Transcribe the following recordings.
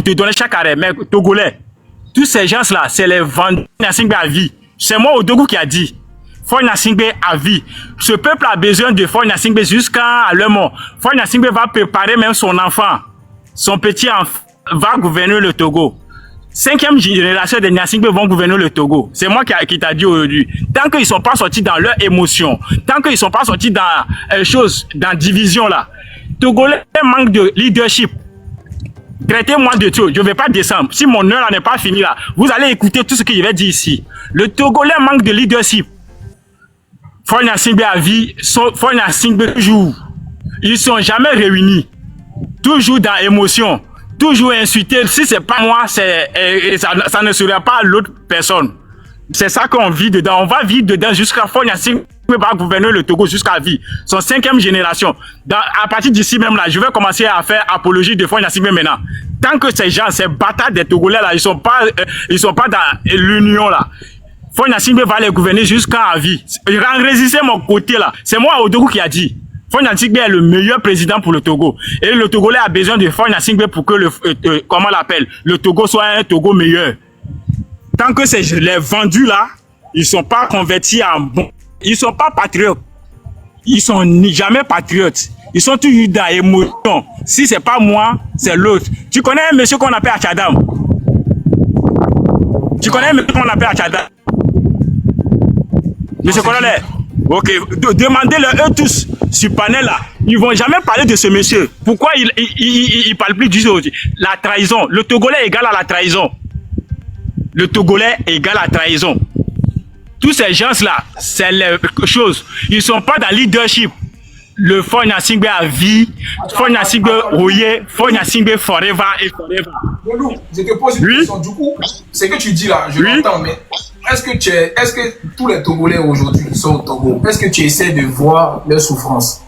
te donner chaque arrêt. Mais Togolais, tous ces gens-là, c'est les vendus Gnassingbé à vie. C'est moi, Odogwu, qui a dit. Faure Gnassingbé à vie. Ce peuple a besoin de Faure Gnassingbé jusqu'à leur mort. Faure Gnassingbé va préparer même son enfant. Son petit enfant va gouverner le Togo. 5e génération de Gnassingbé vont gouverner le Togo. C'est moi qui t'a dit aujourd'hui. Tant qu'ils ne sont pas sortis dans leur émotion, tant qu'ils ne sont pas sortis dans dans division là, Togolais manque de leadership. Traitez-moi de tout. Je ne vais pas descendre. Si mon heure n'est pas finie là, vous allez écouter tout ce que je vais dire ici. Le Togolais manque de leadership. Faure Gnassingbé à vie, Faure Gnassingbé toujours. Ils ne sont jamais réunis. Toujours dans l'émotion. Toujours insulté. Si c'est pas moi, ça ne sera pas l'autre personne. C'est ça qu'on vit dedans. On va vivre dedans jusqu'à Faure Gnassingbé va gouverner le Togo jusqu'à vie. Son 5e génération. À partir d'ici même là, je vais commencer à faire apologie de Faure Gnassingbé maintenant. Tant que ces gens, ces bâtards des Togolais là, ils sont pas dans l'union là. Faure Gnassingbé va les gouverner jusqu'à vie. Résistez mon côté là. C'est moi Odogwu qui a dit. Faure Gnassingbé est le meilleur président pour le Togo. Et le Togolais a besoin de Faure Gnassingbé pour que le Togo soit un Togo meilleur. Tant que les vendus là, ils sont pas convertis en bon. Ils sont pas patriotes. Ils sont jamais patriotes. Ils sont toujours dans l'émotion. Si c'est pas moi, c'est l'autre. Tu connais un monsieur qu'on appelle Achadam? Tu connais un monsieur qu'on appelle Achadam? Monsieur Colonel? Ok, demandez-leur eux tous sur panel là. Ils vont jamais parler de ce monsieur. Pourquoi il parle plus du tout? La trahison. Le Togolais est égal à la trahison. Le Togolais est égal à la trahison. Tous ces gens-là, c'est les choses. Ils sont pas dans le leadership. Le Faure Gnassingbé à vie, Faure Gnassingbé rouillé, Faure Gnassingbé forever et forever. Loulou, je te pose une question. Du coup, ce que tu dis là, je l'entends, mais est-ce que tous les Togolais aujourd'hui qui sont au Togo, est-ce que tu essaies de voir leur souffrance?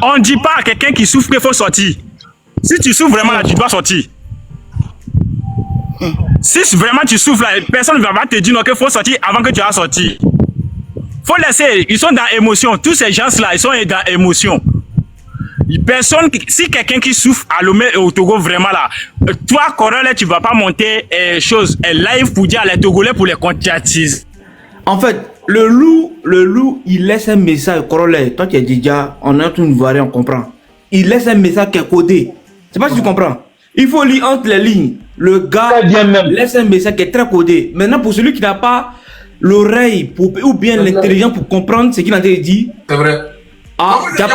On ne dit pas à quelqu'un qui souffre qu'il faut sortir. Si tu souffres vraiment là, tu dois sortir. Si vraiment tu souffres là, personne ne va te dire qu'il faut sortir avant que tu aies sorti. Faut laisser, ils sont dans l'émotion. Tous ces gens-là, ils sont dans l'émotion. Personne, si quelqu'un qui souffre à Lomé et au Togo vraiment là, toi, Corel, tu vas pas monter live pour dire à les Togolais pour les conscientiser. En fait, le loup, il laisse un message, Corel, toi qui es déjà, on a une voix, on comprend. Il laisse un message qui est codé. C'est pas si tu comprends. Il faut lire entre les lignes. Le gars laisse un message qui est très codé. Maintenant, pour celui qui n'a pas l'oreille ou bien l'intelligence pour comprendre ce qu'il a dit. C'est vrai. Ah, tu as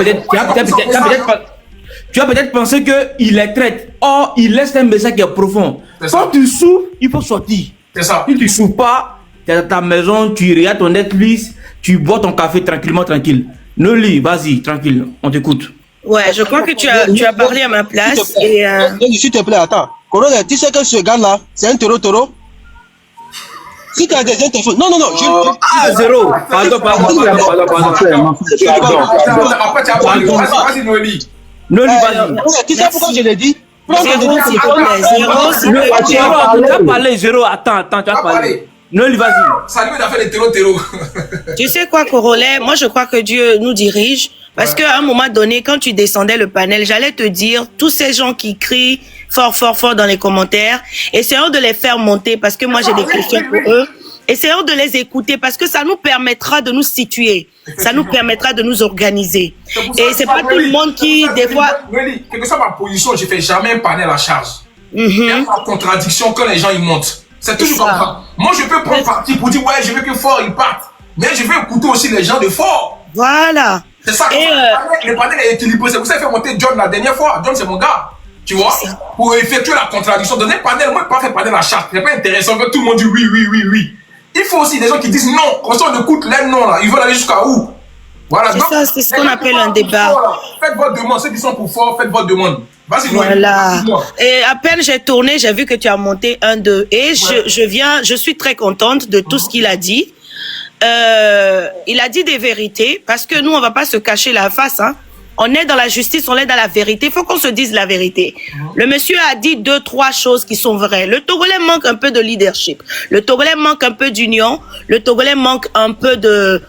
peut-être pensé qu'il les traite. Or, il laisse un message qui est profond. Quand tu souffres, il faut sortir. C'est ça. Si tu ne souffres pas, tu es à ta maison, tu regardes ton Netflix, tu bois ton café tranquillement, tranquille. Ne lis, vas-y, tranquille, on t'écoute. Ouais, je crois que tu as parlé à ma place. S'il te plaît, attends. Corona, tu sais que ce gars-là, c'est un taureau. Si tu as des interférences. Non. Ah, zéro. Pardon. Après, tu as parlé. Vas-y, Noélie. Noélie, vas-y. Tu sais pourquoi je l'ai dit? Zéro, s'il te plaît. Tu as parlé, zéro. Attends, tu as parlé. Noélie, vas-y. Salut, il a fait des terreaux. Tu sais quoi, Corolet? Moi, je crois que Dieu nous dirige. Parce qu'à un moment donné, quand tu descendais le panel, j'allais te dire, tous ces gens qui crient fort dans les commentaires, essayons de les faire monter parce que moi, j'ai des questions pour eux. Essayons de les écouter parce que ça nous permettra de nous situer. Ça nous permettra de nous organiser. Et c'est pas tout le monde qui, des fois... Noélie, quelle que soit ma position, je fais jamais un panel à charge. Il y a une contradiction quand les gens ils montent. C'est toujours comme ça. Moi, je peux prendre parti pour dire, ouais, je veux que Fort il parte. Mais je veux écouter aussi les gens de Fort. Voilà. C'est ça. Le panel est équilibré. C'est pour ça qu'il fait monter John la dernière fois. John, c'est mon gars. Tu vois, pour effectuer la contradiction. Dans un panel, moi, je ne peux pas faire panel à charge. C'est pas intéressant que tout le monde dit oui. Il faut aussi des gens qui disent non. Quand on écoute les noms là, ils veulent aller jusqu'à où? Voilà. C'est ça, c'est ce qu'on appelle un débat. Faites votre demande. Ceux qui sont pour Fort, faites votre demande. Vas-y, voilà. Et à peine j'ai tourné, j'ai vu que tu as monté 1, 2. Et je suis très contente de tout ce qu'il a dit. Il a dit des vérités, parce que nous, on va pas se cacher la face, hein. On est dans la justice, on est dans la vérité. Il faut qu'on se dise la vérité. Le monsieur a dit 2, 3 choses qui sont vraies. Le Togolais manque un peu de leadership. Le Togolais manque un peu d'union. Le Togolais manque un peu de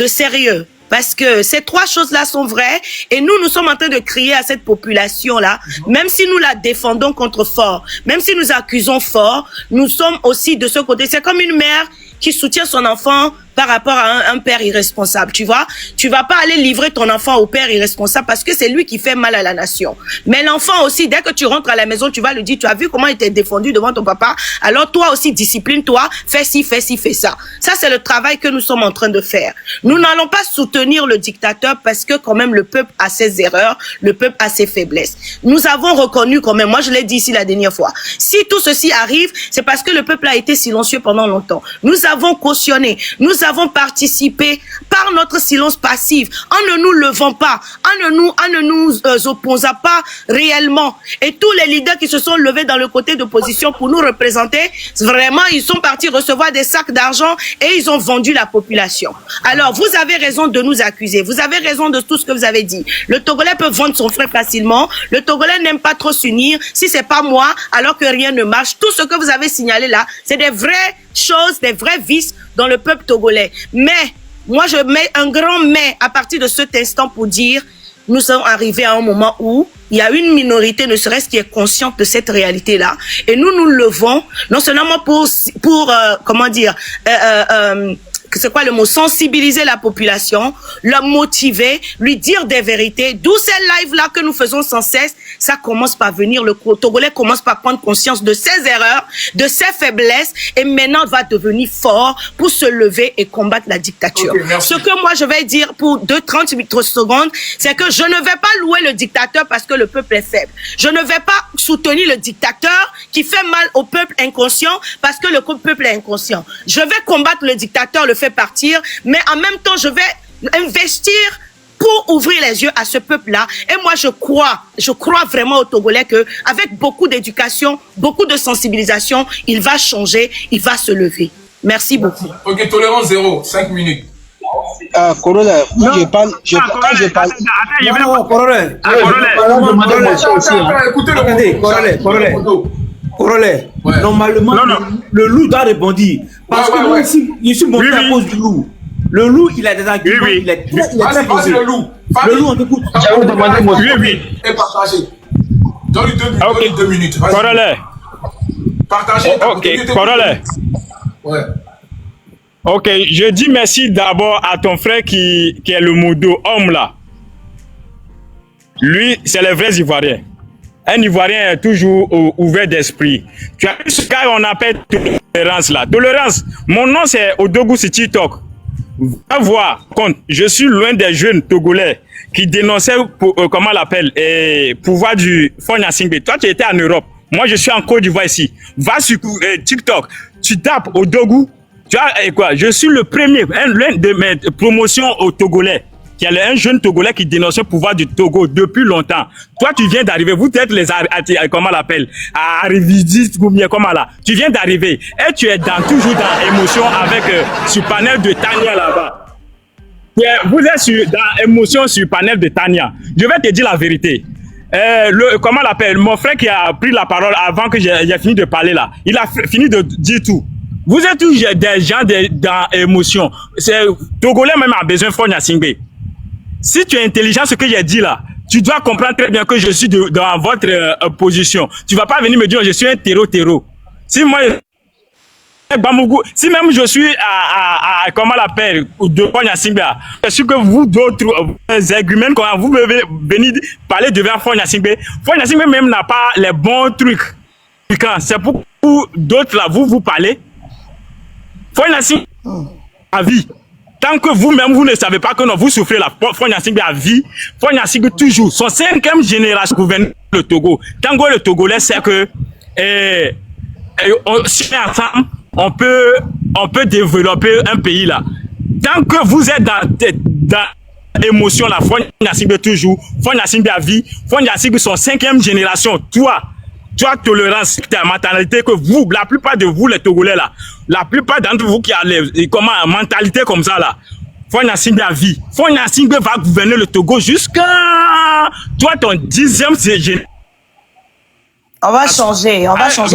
sérieux. Parce que ces trois choses-là sont vraies et nous sommes en train de crier à cette population-là, même si nous la défendons contre fort, même si nous accusons fort, nous sommes aussi de ce côté. C'est comme une mère qui soutient son enfant par rapport à un père irresponsable, tu vois. Tu vas pas aller livrer ton enfant au père irresponsable parce que c'est lui qui fait mal à la nation. Mais l'enfant aussi, dès que tu rentres à la maison, tu vas lui dire, tu as vu comment il t'est défendu devant ton papa, alors toi aussi discipline-toi, fais ci, fais ci, fais ça. Ça, c'est le travail que nous sommes en train de faire. Nous n'allons pas soutenir le dictateur parce que quand même le peuple a ses erreurs, le peuple a ses faiblesses. Nous avons reconnu quand même, moi je l'ai dit ici la dernière fois, si tout ceci arrive, c'est parce que le peuple a été silencieux pendant longtemps. Nous avons cautionné, nous avons participé par notre silence passif, en ne nous levant pas, en ne nous opposant pas réellement. Et tous les leaders qui se sont levés dans le côté d'opposition pour nous représenter, vraiment, ils sont partis recevoir des sacs d'argent et ils ont vendu la population. Alors, vous avez raison de nous accuser. Vous avez raison de tout ce que vous avez dit. Le Togolais peut vendre son frère facilement. Le Togolais n'aime pas trop s'unir. Si c'est pas moi, alors que rien ne marche. Tout ce que vous avez signalé là, c'est des vraies choses, des vrais vices dans le peuple togolais. Mais, moi je mets un grand mais à partir de cet instant pour dire, nous sommes arrivés à un moment où il y a une minorité, ne serait-ce qui est consciente de cette réalité-là. Et nous nous levons, non seulement pour comment dire, c'est quoi le mot, sensibiliser la population, la motiver, lui dire des vérités. D'où ces lives-là que nous faisons sans cesse, ça commence par venir, le Togolais commence par prendre conscience de ses erreurs, de ses faiblesses, et maintenant va devenir fort pour se lever et combattre la dictature. Okay, ce que moi je vais dire pour 30 secondes, c'est que je ne vais pas louer le dictateur parce que le peuple est faible. Je ne vais pas soutenir le dictateur qui fait mal au peuple inconscient parce que le peuple est inconscient. Je vais combattre le dictateur, le fait partir, mais en même temps je vais investir pour ouvrir les yeux à ce peuple-là. Et moi, je crois vraiment au Togolais que avec beaucoup d'éducation, beaucoup de sensibilisation, il va changer, il va se lever. Merci beaucoup. Ok, tolérance 0, 5 minutes. Corolla, moi je parle. Non, Corolla. Corolla. Normalement, le loup doit répondre. Parce que moi aussi, je suis monté à cause du loup. Le loup, il a des arguments, il est très posé. Le loup, on t'écoute. J'avais demandé mon et partagez. Donne-lui 2 minutes. Corolla. Partagez. Ok, Corolla. Ouais. Ok, je dis merci d'abord à ton frère qui est le modo homme là. Lui, c'est le vrai Ivoirien. Un Ivoirien est toujours ouvert d'esprit. Tu as vu ce gars qu'on appelle tolérance là. Tolérance, mon nom c'est Odogwu sur TikTok. Va voir, compte, je suis loin des jeunes Togolais qui dénonçaient, comment on l'appelle, pouvoir du Faure Gnassingbé. Toi, tu étais en Europe. Moi, je suis en Côte d'Ivoire ici. Va sur TikTok, tu tapes Odogwu. Tu vois, quoi, je suis le premier, l'un de mes promotions au Togolais. Il y a un jeune Togolais qui dénonçait le pouvoir du Togo depuis longtemps. Toi, tu viens d'arriver. Vous êtes les, comment on l'appelle, arrivistes ou bien comment là. Tu viens d'arriver et tu es toujours dans émotion avec sur panel de Tania là-bas. Vous êtes dans émotion sur panel de Tania. Je vais te dire la vérité. Comment on l'appelle, mon frère qui a pris la parole avant que j'ai fini de parler là. Il a fini de dire tout. Vous êtes tous des gens dans émotion. Togolais même a besoin de Faure Gnassingbé. Si tu es intelligent, ce que j'ai dit là, tu dois comprendre très bien que je suis dans votre position. Tu vas pas venir me dire je suis un terreau. Si moi, si même je suis à comment l'appelle, de Faure Gnassingbé, je suis que vous d'autres arguments, quand vous venez parler devant Faure Gnassingbé, Faure Gnassingbé même n'a pas les bons trucs. C'est pour d'autres là, vous parlez. Faure Gnassingbé à vie. Tant que vous-même, vous ne savez pas que non, vous souffrez la Faure Gnassingbé à vie, Faure Gnassingbé toujours, son 5e génération gouverne le Togo. Tant que le Togolais sait que si ensemble, on peut développer un pays là. Tant que vous êtes dans l'émotion là, Faure Gnassingbé toujours, Faure Gnassingbé à vie, Faure Gnassingbé son 5e génération, toi, tolérance, ta mentalité que vous, la plupart de vous les Togolais là, la plupart d'entre vous qui avez mentalité comme ça là, Faure Gnassingbé à vie. Faure Gnassingbé va gouverner le Togo jusqu'à toi ton 10e génération. On va changer, il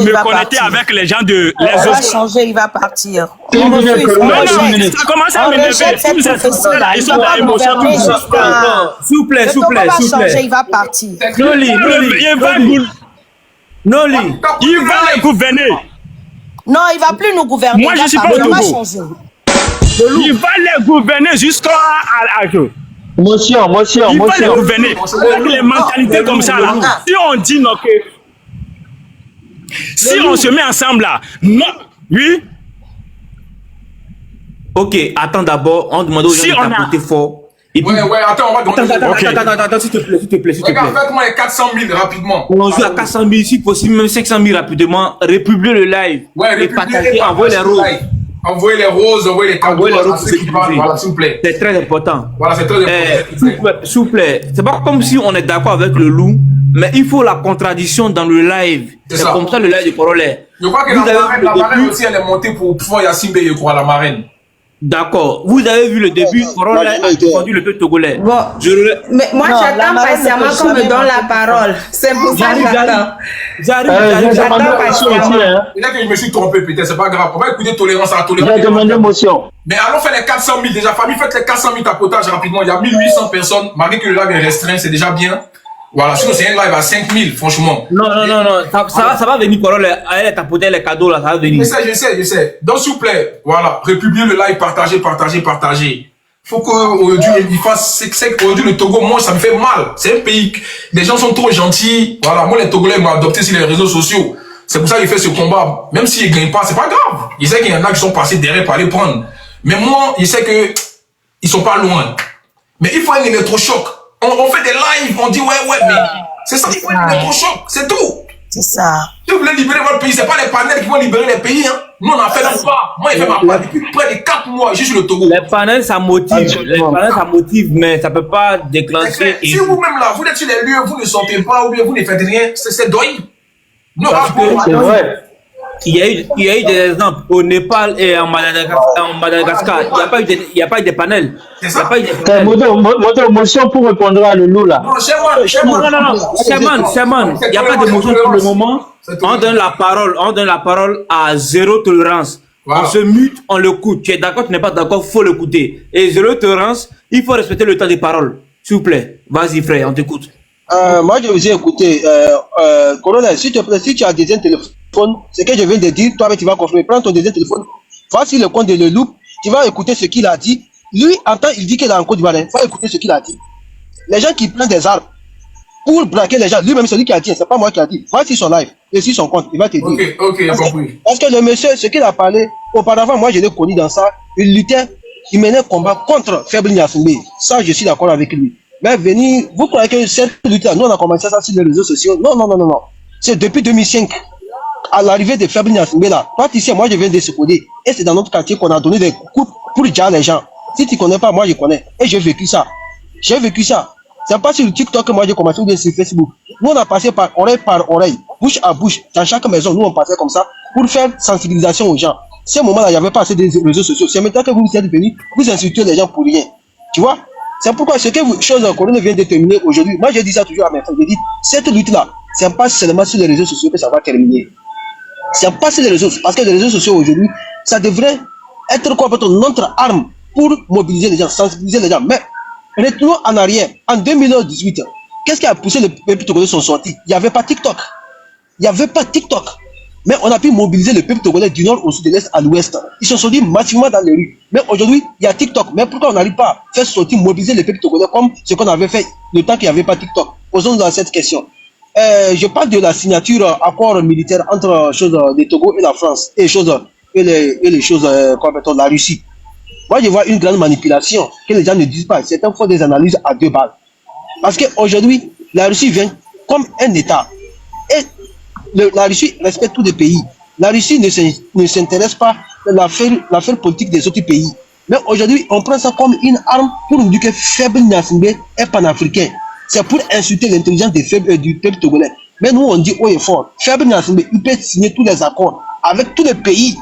me va connecter partir. avec les gens de On les va autres. changer, il va partir. Une On minute, refuse, Corona, on une rejette. minute. Ça commence à On m'énerver. rejette cette Tous ces prophétie-là. ils Il sont ne dans va pas l'émotion. gouverner jusqu'à... S'il vous plaît, Le s'il vous Togo plaît, va s'il vous changer, plaît. il va partir. Noli, Noli. Il va les gouverner. Non, il va plus nous gouverner. Moi, il je va suis pas partir. au On va Togo. changer. Il va les gouverner jusqu'à Motion, motion, il va les motion. gouverner. Avec les mentalités comme ça là. Si on dit non que si on se met ensemble là, non, oui. Ok, attends d'abord, on demande aux gens Si de on a- tapoter fort. Et puis, Ouais, attends, on va demander. attends, s'il te plaît, s'il te plaît. Regarde, faites-moi les 400 000 rapidement. On joue à 400 000, si possible, même 500 000 rapidement. Republier le live. Ouais, et républiquez, partager, envoyer les roses. Envoyez les roses, envoyez les cadeaux Envoyez les à roses ceux qui parlent. Voilà, s'il vous plaît. C'est très important. Voilà, c'est très important. S'il vous plaît, c'est pas comme si on est d'accord avec le loup, mais il faut la contradiction dans le live. C'est C'est ça. comme ça le live de Corollaire. Je crois que Vous avez vu la le marraine début. aussi, elle est montée pour pouvoir Yassimbe, je crois, la marraine. D'accord. Vous avez vu le début, Corollaire a défendu le peuple togolais. Bon. Mais moi, Non, la j'attends marraine patiemment ne peut qu'on me jamais donne la monter. parole. C'est pour ça que j'attends. J'arrive. J'ai J'attends demandé motion aussi, patiemment. hein. Peut-être que je me suis trompé, peut-être, c'est pas grave. On va écouter tolérance à la J'ai tolérance. demandé motion. Mais allons faire les 400 000 déjà. Famille, faites les 400 000 tapotages rapidement. Il y a 1800 personnes. Malgré que le live est restreint, c'est déjà bien. Voilà, sinon c'est un live à 5000, franchement. Non, ça va venir, Corollaire. Elle est tapotée les cadeaux là, ça va venir. Je sais. Donc, s'il vous plaît, voilà, republiez le live, partagez. Faut qu'aujourd'hui, il fasse, c'est qu'aujourd'hui, le Togo, moi, ça me fait mal. C'est un pays, les gens sont trop gentils. Voilà, moi, les Togolais m'ont adopté sur les réseaux sociaux. C'est pour ça qu'il fait ce combat. Même s'il gagne pas, c'est pas grave. Il sait qu'il y en a qui sont passés derrière pour aller prendre. Mais moi, il sait que, ils sont pas loin. Mais il faut un électrochoc. On fait des lives, on dit ouais, mais c'est ça, il faut un électrochoc, c'est tout. C'est ça. Si vous voulez libérer votre pays, c'est pas les panels qui vont libérer les pays, hein. Nous, on en fait même pas. Moi, il fait ma part depuis près de 4 mois, juste sur le Togo. Les panels, ça motive, mais ça peut pas déclencher. Si vous-même là, vous êtes sur les lieux, vous ne sortez pas, ou bien vous ne faites rien, c'est deuil. Non, C'est vrai. Il y a eu des exemples au Népal et en Madagascar. Il n'y a pas eu de panels. C'est ça. Il n'y a pas eu de panels. Moto motion pour répondre à le loup là. Non, chez moi. Sherman, il n'y a pas d'émotion pour le moment. On donne la parole à zéro tolérance. Voilà. On se mute, on l'écoute. Tu es d'accord, tu n'es pas d'accord, faut l'écouter. Et zéro tolérance, il faut respecter le temps des paroles. S'il vous plaît. Vas-y, frère, on t'écoute. Moi, je vous ai écouté. Colonel, s'il te plaît, si tu as des téléphones, ce que je viens de dire, toi, tu vas confirmer. Prends ton deuxième téléphone, va sur le compte de Le Loup, tu vas écouter ce qu'il a dit. Lui, en temps, il dit qu'il est en Côte d'Ivoire. Il faut écouter ce qu'il a dit. Les gens qui prennent des armes pour braquer les gens, lui-même, celui qui a dit, c'est pas moi qui a dit. Va sur son live et sur son compte, il va te dire. Ok, j'ai compris. Parce que le monsieur, ce qu'il a parlé, auparavant, moi, je l'ai connu dans ça. Il luttait, il menait combat contre Faible Nyasumbe. Ça, je suis d'accord avec lui. Mais venir, vous croyez que cette lutte-là, nous, on a commencé ça sur les réseaux sociaux? Non. C'est depuis 2005, à l'arrivée de Faible Nyasumbe là. Toi, tu sais, moi, je viens de Sekoudé. Et c'est dans notre quartier qu'on a donné des coups pour dire les gens. Si tu connais pas, moi, je connais. Et j'ai vécu ça. C'est pas sur le TikTok que moi, j'ai commencé ou bien sur Facebook. Nous, on a passé par oreille, bouche à bouche. Dans chaque maison, nous, on passait comme ça pour faire sensibilisation aux gens. Ce moment-là, il n'y avait pas assez de réseaux sociaux. C'est maintenant que vous êtes venus, vous insultez les gens pour rien. Tu vois? C'est pourquoi ce que chose Corona vient de terminer aujourd'hui, moi je dis ça toujours à mes frères, je dis, cette lutte-là, c'est pas seulement sur les réseaux sociaux que ça va terminer. C'est pas sur les réseaux, parce que les réseaux sociaux aujourd'hui, ça devrait être quoi notre arme pour mobiliser les gens, sensibiliser les gens. Mais retournons en arrière, en 2018, qu'est-ce qui a poussé le peuple togolais sont sortis? Il n'y avait pas TikTok. Mais on a pu mobiliser le peuple togolais du nord au sud, de l'est à l'ouest. Ils sont sortis massivement dans les rues. Mais aujourd'hui, il y a TikTok. Mais pourquoi on n'arrive pas à faire sortir, mobiliser le peuple togolais comme ce qu'on avait fait le temps qu'il n'y avait pas TikTok? Posons-nous cette question. Je parle de la signature accord militaire entre le Togo et la France et les choses comme la Russie. Moi, je vois une grande manipulation que les gens ne disent pas. Certains font des analyses à 2 balles. Parce qu'aujourd'hui, la Russie vient comme un État. Et la Russie respecte tous les pays. La Russie ne s'intéresse pas à l'affaire politique des autres pays. Mais aujourd'hui, on prend ça comme une arme pour nous dire que Faible Nyasumbe est panafricain. C'est pour insulter l'intelligence du peuple togolais. Mais nous, on dit haut et fort, Faible Nyasumbe, il peut signer tous les accords avec tous les pays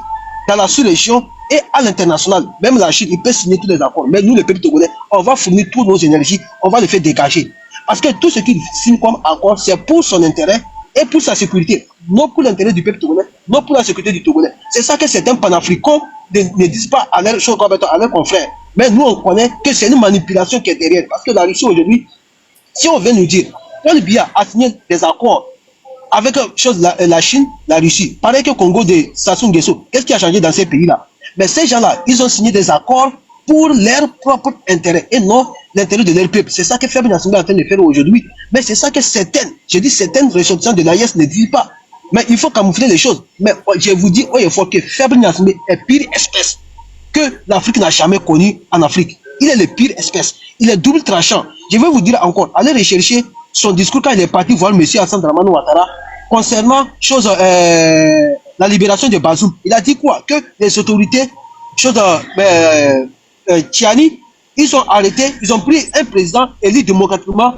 dans la sous-région et à l'international. Même la Chine, il peut signer tous les accords. Mais nous, le peuple togolais, on va fournir toutes nos énergies, on va les faire dégager. Parce que tout ce qu'il signe comme accord, c'est pour son intérêt et pour sa sécurité, non pour l'intérêt du peuple togolais, non pour la sécurité du Togolais. C'est ça que certains panafricains ne disent pas à leurs confrères. Mais nous, on connaît que c'est une manipulation qui est derrière. Parce que la Russie aujourd'hui, si on vient nous dire, Paul Biya a signé des accords avec la Chine, la Russie, pareil que le Congo de Sassou Nguesso, qu'est-ce qui a changé dans ces pays-là? Mais ces gens-là, ils ont signé des accords pour leur propre intérêt et non l'intérêt de leur peuple. C'est ça que Fabre Gnassingbé est en train de faire aujourd'hui. Mais c'est ça que certaines ressortissants de l'AES ne disent pas. Mais il faut camoufler les choses. Mais je vous dis, il faut que Fabre Gnassingbé est pire espèce que l'Afrique n'a jamais connu en Afrique. Il est le pire espèce. Il est double tranchant. Je vais vous dire encore, allez rechercher son discours quand il est parti voir M. Hassan Dramane Ouattara concernant la libération de Bazoum. Il a dit quoi? Que les autorités, Tiani, ils ont arrêté, ils ont pris un président élu démocratiquement,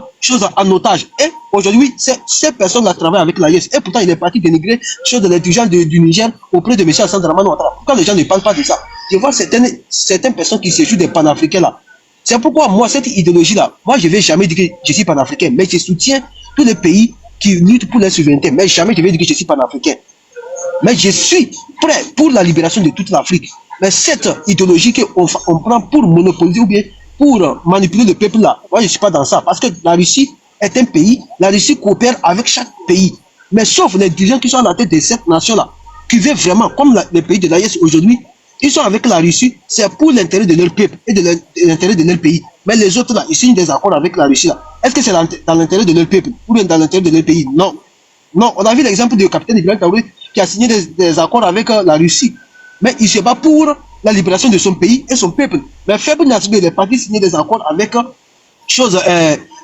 en otage. Et aujourd'hui, ces personnes-là travaillent avec l'AES. Et pourtant, il est parti dénigrer les dirigeants du Niger auprès de M. Hassan Dramane Ouattara. Pourquoi les gens ne parlent pas de ça? Je vois certaines personnes qui se jouent des panafricains là. C'est pourquoi moi, cette idéologie-là, moi, je ne vais jamais dire que je suis panafricain, mais je soutiens tous les pays qui luttent pour la souveraineté. Mais jamais je vais dire que je suis panafricain. Mais je suis prêt pour la libération de toute l'Afrique. Mais cette idéologie qu'on prend pour monopoliser ou bien pour manipuler le peuple là, moi je ne suis pas dans ça. Parce que la Russie est un pays, la Russie coopère avec chaque pays. Mais sauf les dirigeants qui sont à la tête de cette nation-là, qui veulent vraiment, comme les pays de l'AES aujourd'hui, ils sont avec la Russie, c'est pour l'intérêt de leur peuple et de l'intérêt de leur pays. Mais les autres là, ils signent des accords avec la Russie là. Est-ce que c'est dans l'intérêt de leur peuple ou bien dans l'intérêt de leur pays? Non. Non, on a vu l'exemple du capitaine Ibrahim Traoré qui a signé des accords avec la Russie. Mais il se bat pour la libération de son pays et son peuple. Mais Fabre Gnassingbé, il est parti signer des accords avec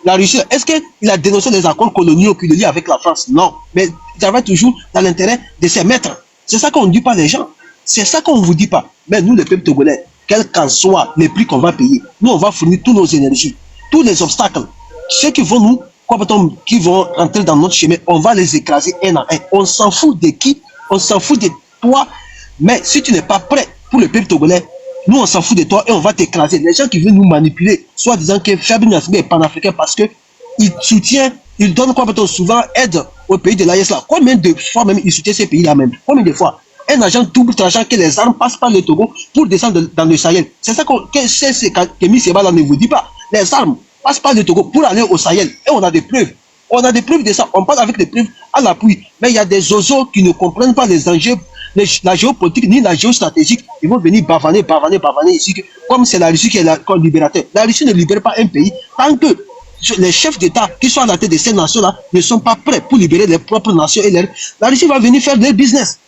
la Russie. Est-ce qu'il a dénoncé les accords coloniaux qu'il lie avec la France? Non. Mais il travaille toujours dans l'intérêt de ses maîtres. C'est ça qu'on ne dit pas les gens. C'est ça qu'on ne vous dit pas. Mais nous, les peuples togolais, quel qu'en soit les prix qu'on va payer, nous, on va fournir toutes nos énergies, tous les obstacles. Ceux qui vont qui vont rentrer dans notre chemin, on va les écraser un à un. On s'en fout de qui? On s'en fout de toi. Mais si tu n'es pas prêt pour le peuple togolais, nous, on s'en fout de toi et on va t'écraser. Les gens qui veulent nous manipuler, soit disant que Fabre Gnassingbé est panafricain parce qu'il soutient, il donne souvent aide au pays de l'AES là. Combien de fois même il soutient ces pays-là même? Combien de fois? Un agent double tranchant que les armes passent par le Togo pour descendre dans le Sahel. C'est ça que Kémy Séba ne vous dit pas. Les armes passent par le Togo pour aller au Sahel. Et on a des preuves. On a des preuves de ça. On parle avec des preuves à l'appui. Mais il y a des oiseaux qui ne comprennent pas les enjeux, la géopolitique ni la géostratégique. Ils vont venir bavaner ici. Comme c'est la Russie qui est le libérateur. La Russie ne libère pas un pays tant que les chefs d'État qui sont à la tête de ces nations-là ne sont pas prêts pour libérer leurs propres nations. La Russie va venir faire leur business.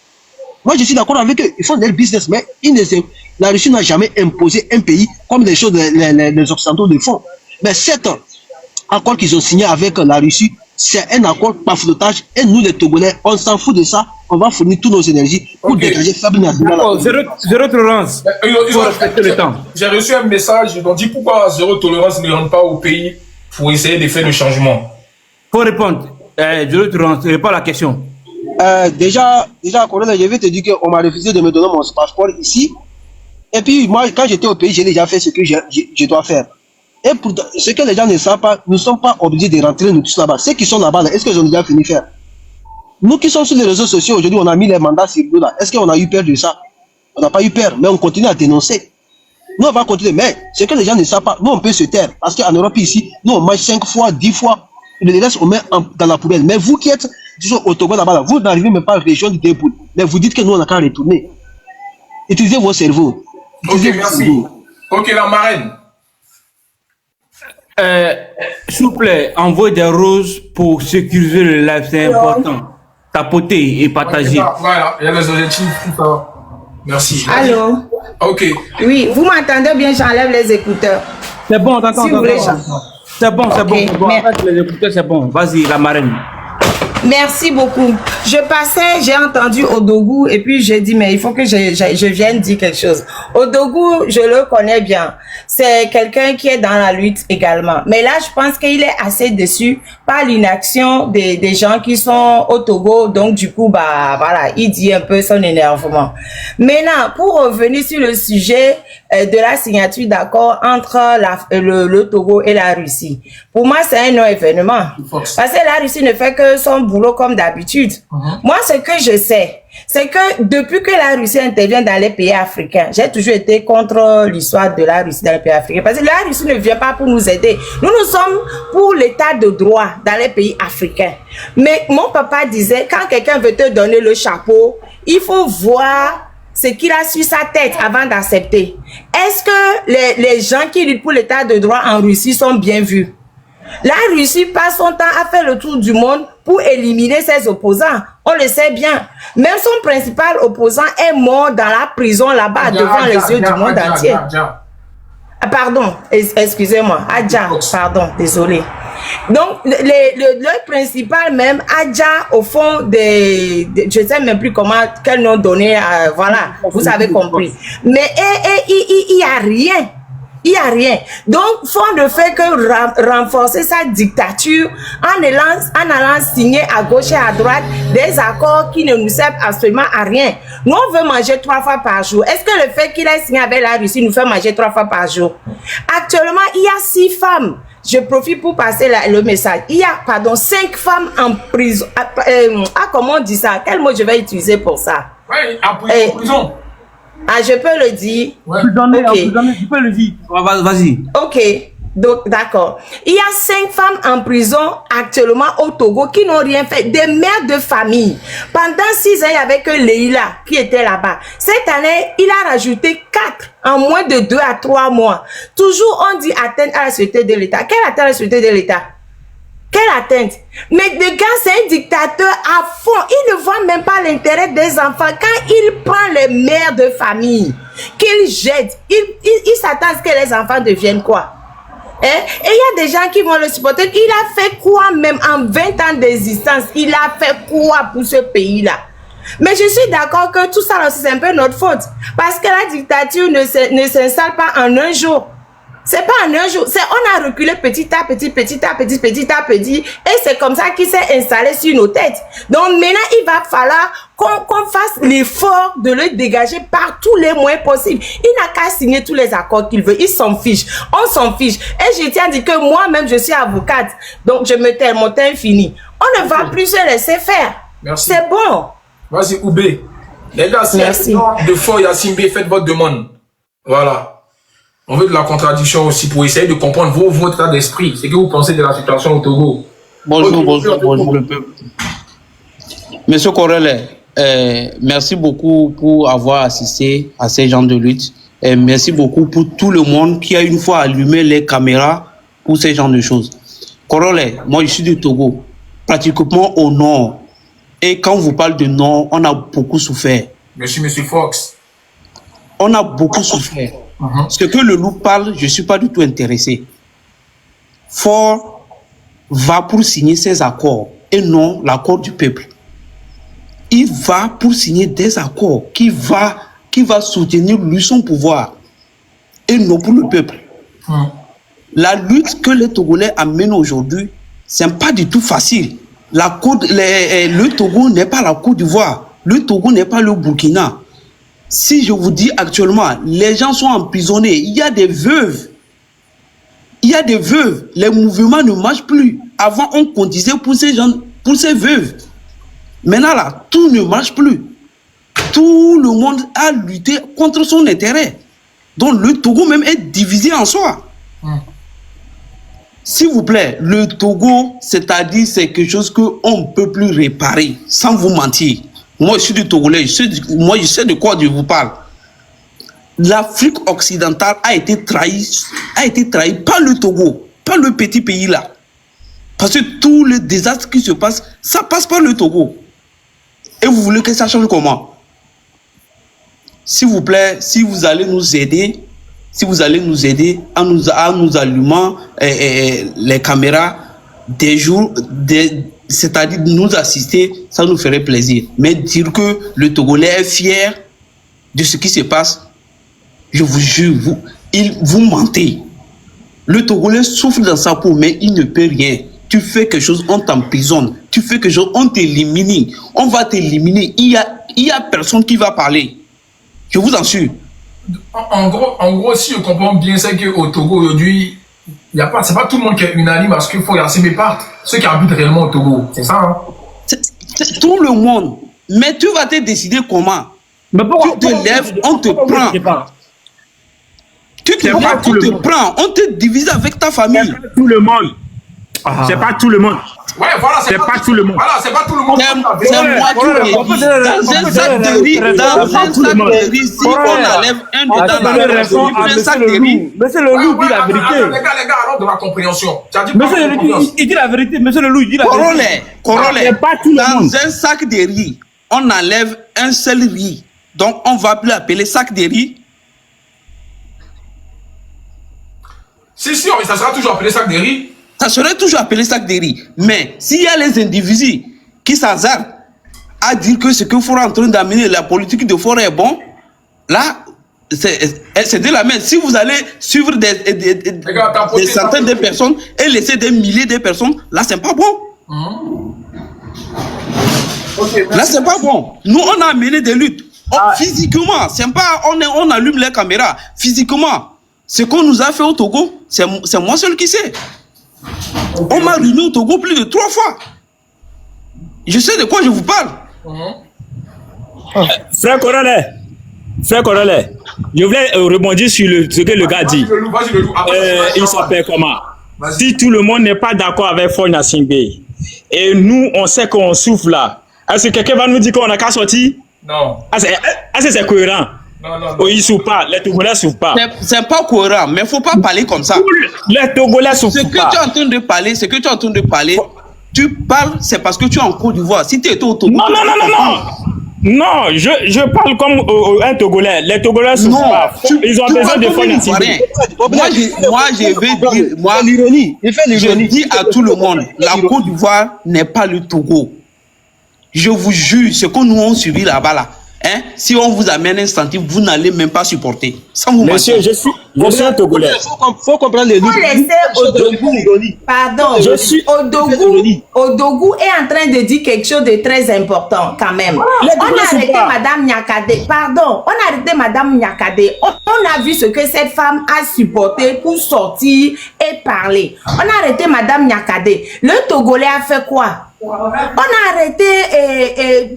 Moi, je suis d'accord avec eux. Ils font leur business, mais la Russie n'a jamais imposé un pays comme les choses, les Occidentaux le font. Mais cet accord qu'ils ont signé avec la Russie, c'est un accord par flottage. Et nous, les Togolais, on s'en fout de ça. On va fournir toutes nos énergies pour dégager Fabre Gnassingbé. Zéro tolérance. Pour respecter le temps. J'ai reçu un message. Ils ont dit pourquoi zéro tolérance ne rentre pas au pays pour essayer de faire le changement. Faut répondre. Zéro tolérance, réponds à la question. Déjà, Colonel, je vais te dire qu'on m'a refusé de me donner mon passeport ici. Et puis, moi, quand j'étais au pays, j'ai déjà fait ce que je dois faire. Et pour ce que les gens ne savent pas, nous ne sommes pas obligés de rentrer nous tous là-bas. Ceux qui sont là-bas, est-ce qu'ils ont déjà fini de faire? Nous qui sommes sur les réseaux sociaux, aujourd'hui, on a mis les mandats sur nous là. Est-ce qu'on a eu peur de ça? On n'a pas eu peur, mais on continue à dénoncer. Nous, on va continuer. Mais ce que les gens ne savent pas, nous, on peut se taire. Parce qu'en Europe, ici, nous, on mange 5 fois, 10 fois. Et le reste, on met dans la poubelle. Mais vous qui êtes au Togo là-bas, là, vous n'arrivez même pas à rejoindre des boules. Mais vous dites que nous, on n'a qu'à retourner. Utilisez vos cerveaux. Ok, merci. Ok, la marraine. S'il vous plaît, envoyez des roses pour sécuriser le live, c'est important. Tapoter et partager. Voilà, il y a les objectifs, tout ça. Merci. Allô? Ok. Oui, vous m'entendez bien, j'enlève les écouteurs. C'est bon, t'entends, Si vous voulez, c'est bon, c'est Ok, bon. Bon, arrête les écouteurs, c'est bon. Vas-y, la marraine. Merci beaucoup. je passais, j'ai entendu Odogwu et puis j'ai dit, mais il faut que je vienne dire quelque chose. Odogwu, je le connais bien. C'est quelqu'un qui est dans la lutte également. Mais là, je pense qu'il est assez déçu par l'inaction des gens qui sont au Togo. Donc, du coup, bah, voilà, il dit un peu son énervement. Maintenant, pour revenir sur le sujet de la signature d'accord entre le Togo et la Russie. Pour moi, c'est un non-événement. Parce que la Russie ne fait que son boulot comme d'habitude. Moi, ce que je sais, c'est que depuis que la Russie intervient dans les pays africains, j'ai toujours été contre l'histoire de la Russie dans les pays africains. Parce que la Russie ne vient pas pour nous aider. Nous sommes pour l'état de droit dans les pays africains. Mais mon papa disait, quand quelqu'un veut te donner le chapeau, il faut voir ce qu'il a sur sa tête avant d'accepter. Est-ce que les gens qui luttent pour l'état de droit en Russie sont bien vus? La Russie passe son temps à faire le tour du monde pour éliminer ses opposants. On le sait bien. Même son principal opposant est mort dans la prison là-bas devant les yeux du monde entier. Ah, pardon, excusez-moi. Adja, pardon, désolé. Donc, le principal même, Adja, au fond, je ne sais même plus quel nom donner, voilà, vous avez compris. Mais il n'y a rien. Il n'y a rien. Donc, Fon ne fait que renforcer sa dictature en allant signer à gauche et à droite des accords qui ne nous servent absolument à rien. Nous, on veut manger 3 fois par jour. Est-ce que le fait qu'il ait signé avec la Russie nous fait manger 3 fois par jour? Actuellement, il y a 6 femmes. Je profite pour passer le message. Il y a, 5 femmes en prison. Comment on dit ça? Quel mot je vais utiliser pour ça? Oui, en prison. Ah, je peux le dire. Ouais. Tu peux le dire. Vas-y. Ok, donc d'accord. Il y a 5 femmes en prison actuellement au Togo qui n'ont rien fait. Des mères de famille. Pendant 6 ans, il n'y avait que Leïla qui était là-bas. Cette année, il a rajouté 4 en moins de 2 à 3 mois. Toujours, on dit atteinte à la sûreté de l'État. Quelle atteinte à la sûreté de l'État? Quelle atteinte? Mais le gars, c'est un dictateur à fond. Il ne voit même pas l'intérêt des enfants. Quand il prend les mères de famille, qu'il jette, il s'attend à ce que les enfants deviennent quoi? Et il y a des gens qui vont le supporter. Il a fait quoi même en 20 ans d'existence? Il a fait quoi pour ce pays-là? Mais je suis d'accord que tout ça, c'est un peu notre faute. Parce que la dictature ne s'installe pas en un jour. C'est pas en un jour, on a reculé petit à petit, et c'est comme ça qu'il s'est installé sur nos têtes. Donc maintenant, il va falloir qu'on fasse l'effort de le dégager par tous les moyens possibles. Il n'a qu'à signer tous les accords qu'il veut, il s'en fiche, on s'en fiche. Et je tiens à dire que moi-même, je suis avocate, donc je me tais, mon temps est fini. On ne va plus se laisser faire. Merci. C'est bon. Vas-y, Oubé. Les gars, si de fort Yacine B, faites votre demande. Voilà. On veut de la contradiction aussi pour essayer de comprendre votre état d'esprit. C'est que vous pensez de la situation au Togo. Bonjour le peuple. Monsieur Correle, merci beaucoup pour avoir assisté à ces gens de lutte. Et merci beaucoup pour tout le monde qui a une fois allumé les caméras pour ces gens de choses. Correle, moi je suis du Togo, pratiquement au nord. Et quand on vous parle de nord, on a beaucoup souffert. Monsieur Fox. On a beaucoup souffert. Ce que le loup parle, je ne suis pas du tout intéressé. Fort va pour signer ses accords et non l'accord du peuple. Il va pour signer des accords qui va soutenir lui son pouvoir et non pour le peuple. La lutte que les Togolais amènent aujourd'hui, ce n'est pas du tout facile. Le Togo n'est pas la Côte d'Ivoire. Le Togo n'est pas le Burkina. Si je vous dis actuellement, les gens sont emprisonnés, il y a des veuves. Les mouvements ne marchent plus. Avant, on cotisait pour ces gens, pour ces veuves. Maintenant, là, tout ne marche plus. Tout le monde a lutté contre son intérêt. Donc, le Togo même est divisé en soi. S'il vous plaît, le Togo, c'est-à-dire, c'est quelque chose qu'on ne peut plus réparer, sans vous mentir. Moi, je suis du Togolais, je sais de quoi je vous parle. L'Afrique occidentale a été trahie par le Togo, par le petit pays là. Parce que tout le désastre qui se passe, ça passe par le Togo. Et vous voulez que ça change comment? S'il vous plaît, si vous allez nous aider en nous allumant les caméras c'est-à-dire nous assister, ça nous ferait plaisir. Mais dire que le Togolais est fier de ce qui se passe, je vous jure, vous mentez. Le Togolais souffre dans sa peau, mais il ne peut rien. Tu fais quelque chose, on t'emprisonne. Tu fais quelque chose, on t'élimine. On va t'éliminer. Il y a personne qui va parler. Je vous en suis. En gros, si je comprends bien, c'est qu'au Togo aujourd'hui, c'est pas tout le monde qui est unanime parce qu'il faut y assez mes parts. Ceux qui habitent réellement au Togo, c'est ça, hein? C'est tout le monde. Mais tu vas te décider comment. Mais pourquoi, tu te lèves, on te prend. Tu te lèves, on te prend. On te divise avec ta famille. C'est pas tout le monde. C'est pas tout le monde. Ouais, voilà, c'est pas tout le monde. Voilà, c'est pas tout le monde. C'est moi qui dans un sac de riz, si on enlève un dedans, un sac de riz. Monsieur le loup dit la vérité. Les gars, alors de la compréhension. Monsieur le loup, il dit la vérité. Monsieur le loup, il dit la vérité. Corollaire. Dans un sac de riz, on enlève un seul riz. Donc, on va plus l'appeler sac de riz. Si, mais ça sera toujours appelé sac de riz. Ça serait toujours appelé sac de riz. Mais s'il y a les individus qui s'hasardent à dire que ce que Fora est en train d'amener, la politique de Fora est bon, là, c'est de la merde. Si vous allez suivre des centaines de personnes et laisser des milliers de personnes, là, c'est pas bon. Okay, là, c'est pas bon. Nous, on a amené des luttes. Physiquement, c'est pas on allume les caméras. Physiquement, ce qu'on nous a fait au Togo, c'est moi seul qui sais. On m'a réuni au Togo plus de 3 fois. Je sais de quoi je vous parle. Frère Corollaire, je voulais rebondir sur ce que le gars dit. Il s'appelle comment? Si tout le monde n'est pas d'accord avec Faure Gnassingbé, et nous, on sait qu'on souffre là, est-ce que quelqu'un va nous dire qu'on n'a qu'à sortir? Non. Est-ce que c'est cohérent? Non. Ils ne souffrent pas, les Togolais ne souffrent pas. C'est pas cohérent, mais il ne faut pas parler comme ça. Les Togolais ne souffrent pas. Tu es en train de parler, tu parles, c'est parce que tu es en Côte d'Ivoire. Si tu étais au Togo. Non, je parle comme un Togolais. Les Togolais ne souffrent pas. Ils ont besoin de Faure Gnassingbé. Moi, je dis à tout le monde, la Côte d'Ivoire n'est pas le Togo. Je vous jure, ce que nous avons subi là-bas, là. Hein? Si on vous amène un centime, vous n'allez même pas supporter. Sans vous Monsieur, je suis un Togolais. Faut comprendre les luttes. Pardon. Odogu est en train de dire quelque chose de très important quand même. On a arrêté Madame Nyakade. Pardon. On a arrêté Madame Nyakade. On a vu ce que cette femme a supporté pour sortir et parler. On a arrêté Madame Nyakade. Le Togolais a fait quoi? On a arrêté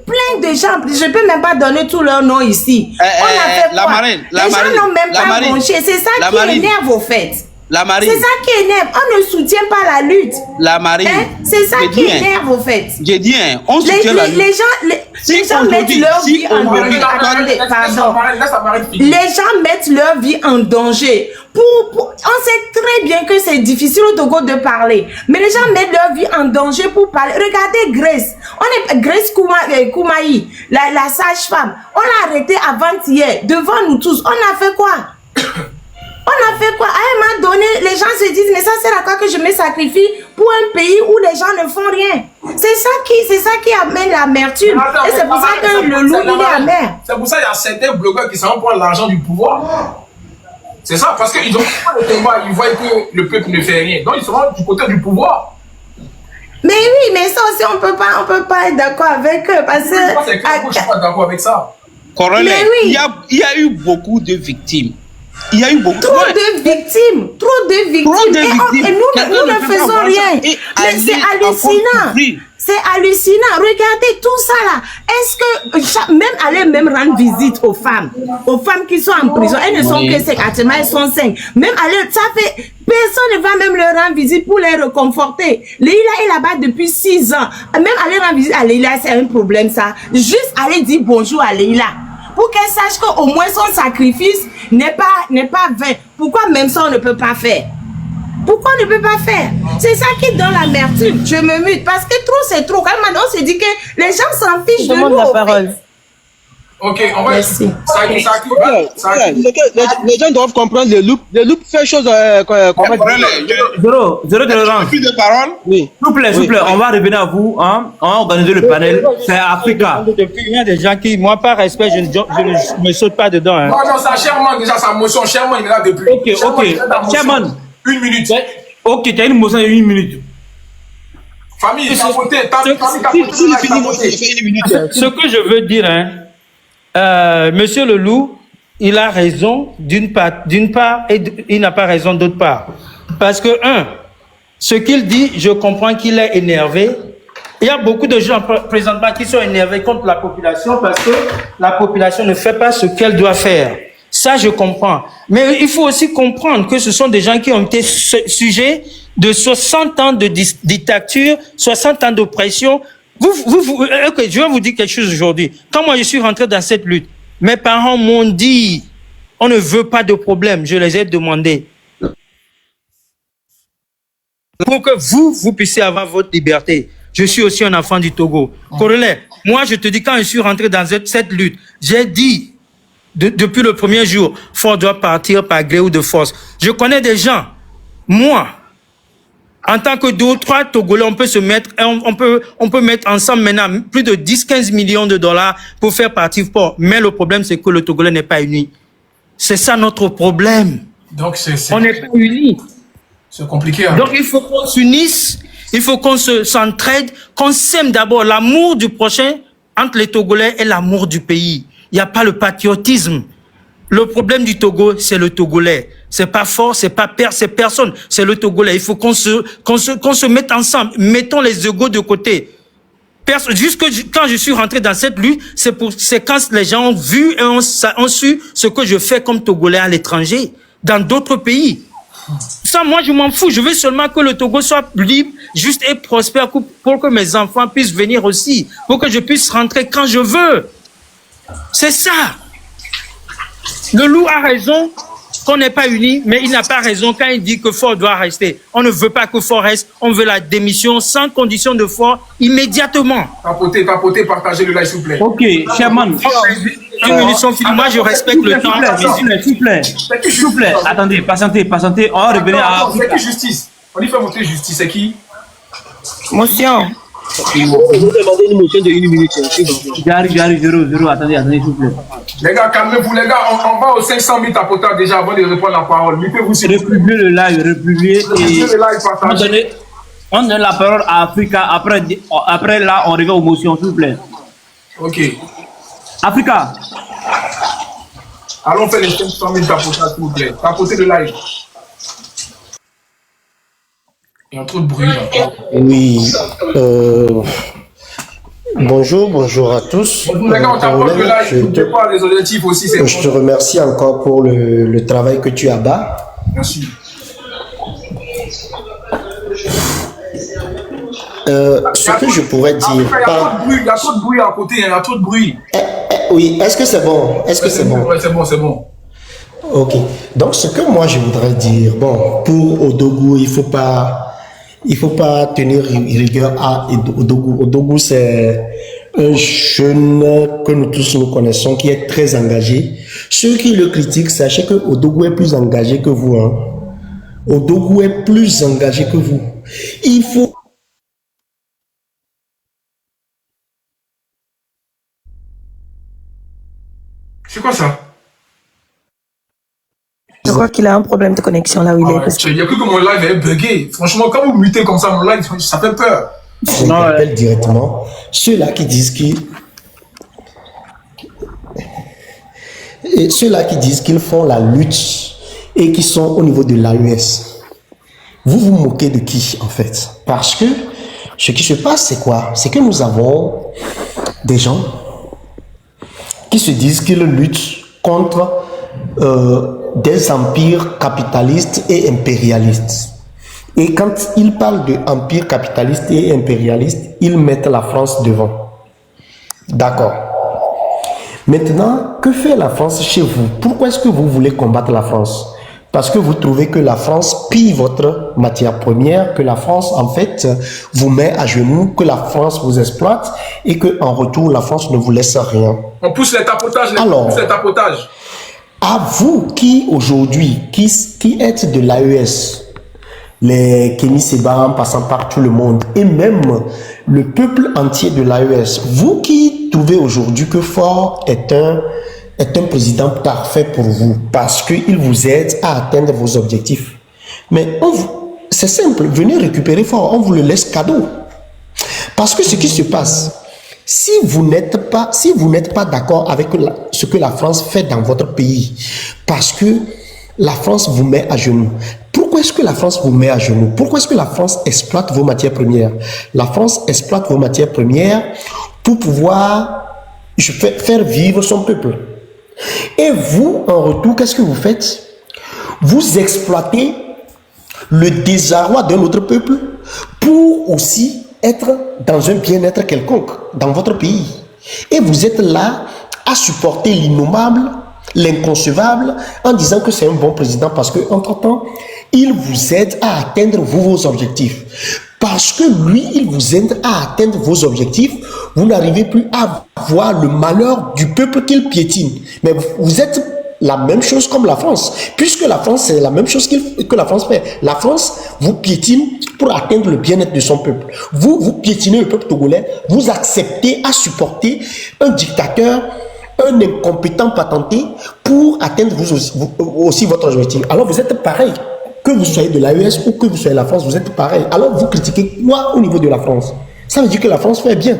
plein de gens. Je ne peux même pas donner tout leur nom ici. On a fait quoi? Les gens n'ont même pas branché. C'est ça qui énerve au fait. C'est ça qui énerve. On ne soutient pas la lutte. C'est ça qui énerve au fait. J'ai dit, on soutient la lutte. Les gens mettent leur vie en danger. Attendez, pardon. Les gens mettent leur vie en danger. On sait très bien que c'est difficile au Togo de parler. Mais les gens mettent leur vie en danger pour parler. Regardez Grace. Grace Koumaï, la sage-femme. On l'a arrêtée avant-hier, devant nous tous. On a fait quoi? On a fait quoi? À un moment donné, les gens se disent, mais ça sert à quoi que je me sacrifie pour un pays où les gens ne font rien? C'est ça qui amène l'amertume. Et c'est pour ça que le loup, il est amer. C'est pour ça qu'il y a certains blogueurs qui s'en prennent l'argent du pouvoir. C'est ça, parce qu'ils ont pas le combat, ils voient que le peuple ne fait rien. Donc ils seront du côté du pouvoir. Mais oui, mais ça aussi, on peut pas être d'accord avec eux. Parce que. C'est clair que je suis pas d'accord avec ça. Corollaire, il y a eu beaucoup de victimes. Il y a eu beaucoup de victimes. Et nous ne faisons rien. Mais c'est hallucinant. C'est hallucinant. Regardez tout ça là. Est-ce que même aller rendre visite aux femmes qui sont en prison, elles ne sont que 5, actuellement elles sont 5. Même aller, ça fait, personne ne va même leur rendre visite pour les réconforter. Leïla est là-bas depuis 6 ans. Même aller rendre visite à Leïla, c'est un problème ça. Juste aller dire bonjour à Leïla. Pour qu'elle sache qu'au moins son sacrifice n'est pas vain. Pourquoi même ça on ne peut pas faire? Pourquoi on ne peut pas faire? C'est ça qui donne l'amertume. Je me mute parce que trop c'est trop. Quand maintenant on se dit que les gens s'en fichent de nous. La parole. Ok, on va. Merci. Les gens doivent comprendre les loups. Les loups font choses comment Zéro tolérance. Plus de parole. Oui. S'il vous plaît, on va revenir à vous. Hein? On va organiser le panel. C'est Africa. Depuis, il y a des gens qui, moi, par respect, je ne me saute pas dedans. Hein. Non, ça, Sherman, déjà, sa motion. Sherman, il est là depuis. Ok. Sherman. 1 minute. Ok, tu as une motion de 1 minute. Famille, t'as voté. Ce que je veux dire, hein, Monsieur Leloup, il a raison d'une part, et il n'a pas raison d'autre part. Parce que, ce qu'il dit, je comprends qu'il est énervé. Il y a beaucoup de gens présentement qui sont énervés contre la population parce que la population ne fait pas ce qu'elle doit faire. Ça, je comprends. Mais il faut aussi comprendre que ce sont des gens qui ont été sujets de 60 ans de dictature, 60 ans d'oppression. Okay, je vais vous dire quelque chose aujourd'hui. Quand moi je suis rentré dans cette lutte, mes parents m'ont dit, on ne veut pas de problème. Je les ai demandé. Pour que vous puissiez avoir votre liberté. Je suis aussi un enfant du Togo. Corollaire, moi je te dis, quand je suis rentré dans cette lutte, j'ai dit, depuis le premier jour, Ford doit partir par gré ou de force. Je connais des gens, moi, en tant que 2 ou 3 Togolais, on peut se mettre, on peut mettre ensemble maintenant plus de 10-15 millions de dollars pour faire partir Ford. Mais le problème, c'est que le Togolais n'est pas uni. C'est ça notre problème. Donc, on n'est pas unis. C'est compliqué. Hein. Donc, il faut qu'on s'unisse, il faut qu'on s'entraide, qu'on s'aime d'abord l'amour du prochain entre les Togolais et l'amour du pays. Il n'y a pas le patriotisme. Le problème du Togo, c'est le Togolais. C'est pas Ford, c'est personne, c'est le Togolais. Il faut qu'on se mette ensemble. Mettons les égos de côté. Jusque quand je suis rentré dans cette lutte, c'est quand les gens ont vu et ont su ce que je fais comme Togolais à l'étranger, dans d'autres pays. Ça, moi, je m'en fous. Je veux seulement que le Togo soit libre, juste et prospère pour que mes enfants puissent venir aussi, pour que je puisse rentrer quand je veux. C'est ça. Le loup a raison qu'on n'est pas unis, mais il n'a pas raison quand il dit que Ford doit rester. On ne veut pas que Ford reste, on veut la démission sans condition de Ford immédiatement. Tapoter, partagez le live, s'il vous plaît. Ok, Sherman. Moi, je respecte le temps. S'il vous plaît, attendez, patientez. On va revenir à... C'est qui justice? On lui fait monter justice, c'est qui? Motion. Vous demandez une motion de 1 minute. J'arrive, zéro. Attendez, s'il vous plaît. Les gars, calmez-vous, les gars. On va aux 500 000 tapoteurs déjà avant de reprendre la parole. Mettez-vous sur Republiez le live, le live, partagez. On donne la parole à Africa. Après là, on revient aux motions, s'il vous plaît. Ok. Africa. Allons faire les 500 000 tapoteurs, s'il vous plaît. Tapotez le live. Il y a trop de bruit là. Oui. Bonjour à tous. Bonjour les gars, on tapote le live. N'oubliez pas les objectifs aussi. Je te remercie encore pour le travail que tu abats. Merci. Ce que je pourrais dire. Il y a trop de bruit à côté, il y a trop de bruit. Oui, est-ce que c'est bon? Ouais, c'est bon. Ok. Donc, ce que moi je voudrais dire, bon, pour Odogu, il faut pas tenir rigueur à Odogu. Odogu, c'est un jeune que nous tous nous connaissons qui est très engagé. Ceux qui le critiquent, sachez que Odogu est plus engagé que vous. Hein. Odogu est plus engagé que vous. Il faut... C'est quoi ça? Je crois qu'il a un problème de connexion là où il est. Il y a que mon live est bugué. Franchement, quand vous mutez comme ça, mon live, ça fait peur. Je rappelle directement ceux-là qui disent qu'ils font la lutte et qui sont au niveau de l'AES. Vous vous moquez de qui en fait? Parce que ce qui se passe, c'est quoi? C'est que nous avons des gens qui se disent qu'ils luttent contre des empires capitalistes et impérialistes. Et quand ils parlent d'empire capitaliste et impérialiste, ils mettent la France devant. D'accord. Maintenant, que fait la France chez vous? Pourquoi est-ce que vous voulez combattre la France? Parce que vous trouvez que la France pille votre matière première, que la France, en fait, vous met à genoux, que la France vous exploite et qu'en retour, la France ne vous laisse rien. On pousse les tapotages, Alors, on pousse les tapotages. à vous qui, aujourd'hui, qui êtes de l'AES, les Kémy Séba en passant par tout le monde, et même le peuple entier de l'AES, vous qui trouvez aujourd'hui que Faure est un président parfait pour vous, parce qu'il vous aide à atteindre vos objectifs. Mais c'est simple, venez récupérer Faure, on vous le laisse cadeau. Parce que ce qui se passe, si vous n'êtes pas d'accord avec ce que la France fait dans votre pays, parce que la France vous met à genoux. Pourquoi est-ce que la France vous met à genoux? Pourquoi est-ce que la France exploite vos matières premières? La France exploite vos matières premières pour pouvoir faire vivre son peuple. Et vous, en retour, qu'est-ce que vous faites? Vous exploitez le désarroi d'un autre peuple pour aussi être dans un bien-être quelconque dans votre pays. Et vous êtes là à supporter l'innommable, l'inconcevable, en disant que c'est un bon président parce que, entre-temps, il vous aide à atteindre vos objectifs. Parce que lui, il vous aide à atteindre vos objectifs, vous n'arrivez plus à voir le malheur du peuple qu'il piétine. Mais vous êtes la même chose comme la France, puisque la France, c'est la même chose que la France fait. La France vous piétine pour atteindre le bien-être de son peuple. Vous piétinez le peuple togolais, vous acceptez à supporter un dictateur, un incompétent patenté pour atteindre aussi votre objectif. Alors vous êtes pareil. Que vous soyez de l'AES ou que vous soyez de la France, vous êtes pareil. Alors vous critiquez quoi au niveau de la France? Ça veut dire que la France fait bien.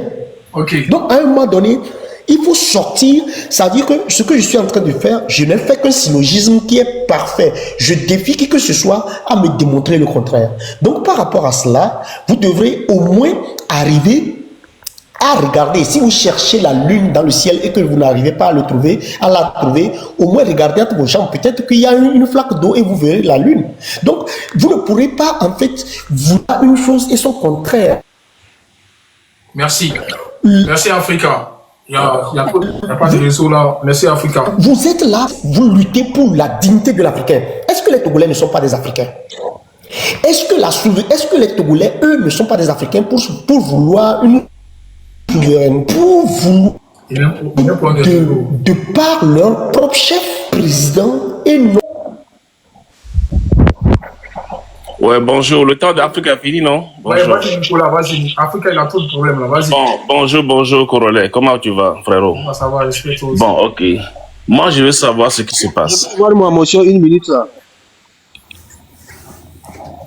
Ok. Donc à un moment donné, il faut sortir. Ça veut dire que ce que je suis en train de faire, je n'ai fait qu'un syllogisme qui est parfait. Je défie qui que ce soit à me démontrer le contraire. Donc par rapport à cela, vous devrez au moins arriver à regarder. Si vous cherchez la lune dans le ciel et que vous n'arrivez pas à la trouver, au moins regardez à vos jambes. Peut-être qu'il y a une flaque d'eau et vous verrez la lune. Donc, vous ne pourrez pas, en fait, vouloir une chose et son contraire. Merci. Merci, Africa. Il n'y a pas de réseau là. Merci, Africa. Vous êtes là, vous luttez pour la dignité de l'Africain. Est-ce que les Togolais ne sont pas des Africains? Est-ce que les Togolais, eux, ne sont pas des Africains pour vouloir une souveraine, pour vous de par leur propre chef président et non. Ouais, bonjour. Le temps d'Afrique est fini, non? Bonjour. Ouais, vas-y, Nicolas, vas-y. Afrique, il a trop de problèmes là, vas-y. Bonjour, Corolet. Comment tu vas, frérot? Ça va, respect toi aussi. Bon, ok. Moi, je veux savoir ce qui se passe. Moi, monsieur, une minute là.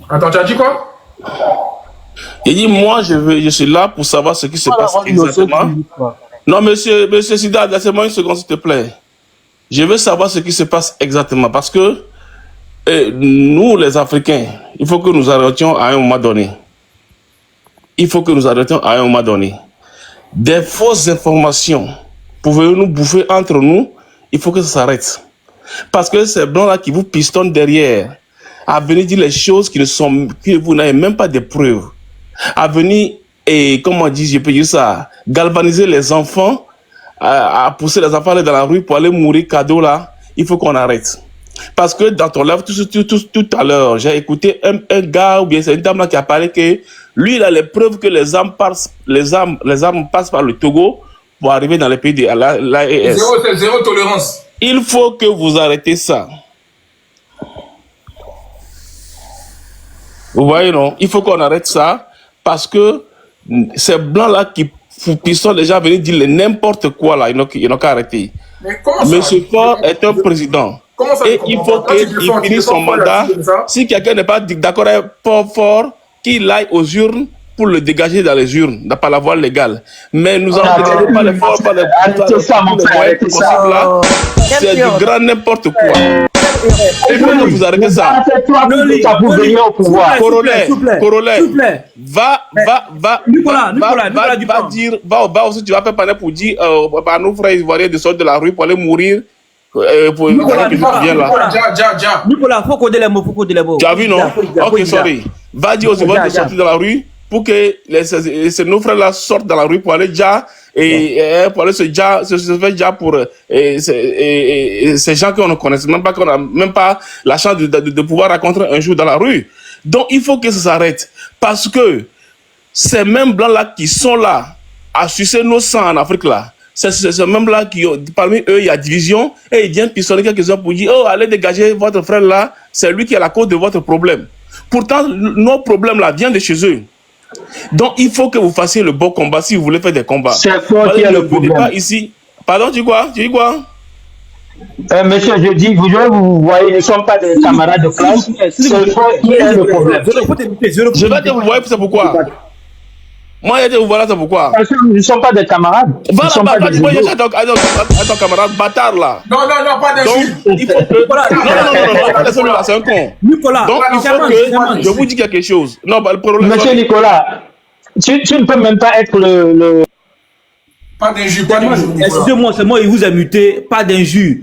Attends, tu as dit quoi? Il dit, moi, je suis là pour savoir ce qui se passe exactement. Non, monsieur Sida, laissez-moi une seconde, s'il te plaît. Je veux savoir ce qui se passe exactement parce que nous, les Africains, il faut que nous arrêtions à un moment donné. Des fausses informations pour venir nous bouffer entre nous, il faut que ça s'arrête. Parce que ces blancs-là qui vous pistonnent derrière, à venir dire les choses que vous n'avez même pas de preuves. À venir, et comment dire, je peux dire ça, galvaniser les enfants, à pousser les enfants dans la rue pour aller mourir cadeau là, il faut qu'on arrête. Parce que dans ton live, tout à l'heure, j'ai écouté un gars, ou bien c'est une dame là qui a parlé que lui, il a les preuves que les armes passent par le Togo pour arriver dans les pays de l'AES. Zéro tolérance. Il faut que vous arrêtez ça. Vous voyez, non? Il faut qu'on arrête ça. Parce que ces blancs-là qui sont déjà venus dire n'importe quoi, là, ils n'ont qu'à arrêter. Monsieur Faure est un président. Et il faut qu'il finisse son mandat. Si quelqu'un n'est pas d'accord avec Faure, qu'il aille aux urnes pour le dégager dans les urnes, par la voie légale. Mais nous n'allons pas les Faure, pas les moyens possibles là. C'est du grand n'importe quoi. Il faut que vous arrêtez ça. Corollaire, va aussi, tu vas faire parler pour dire à nos frères ivoiriens de sortir de la rue pour aller mourir. Nicolas, faut coder les mots, Tu as vu, non? Ok, sorry. Va dire aux ivoiriens de sortir de la rue pour que nos frères là sortent dans la rue pour aller déjà et pour aller se faire déjà pour ces gens qu'on ne connaît même pas, qu'on n'a même pas la chance de pouvoir rencontrer un jour dans la rue. Donc il faut que ça s'arrête, parce que ces mêmes blancs-là qui sont là à sucer nos sangs en Afrique là, c'est ces mêmes-là qui ont, parmi eux il y a division, et ils viennent pistonner quelques-uns pour dire, oh allez dégager votre frère là, c'est lui qui est la cause de votre problème. Pourtant nos problèmes là viennent de chez eux. Donc il faut que vous fassiez le bon combat si vous voulez faire des combats. C'est quoi qui est le problème? Pas ici. Pardon, tu dis quoi? Monsieur, je dis, vous voyez, nous ne sommes pas des camarades de classe. C'est quoi qui est le problème? Je vais te vous voyez, c'est pourquoi. Moi, je vais te vous voir, c'est pourquoi. Parce que nous ne sommes pas des camarades. Voilà, ton camarade bâtard là. Non, pas d'insulte. Il faut que. Non, c'est un con. Nicolas, donc, il faut que je vous dis quelque chose. Non, le problème. Monsieur Nicolas, tu ne peux même pas être le... Pas d'injure, pas d'injure. Excusez-moi, c'est moi, il vous a muté, pas d'injure.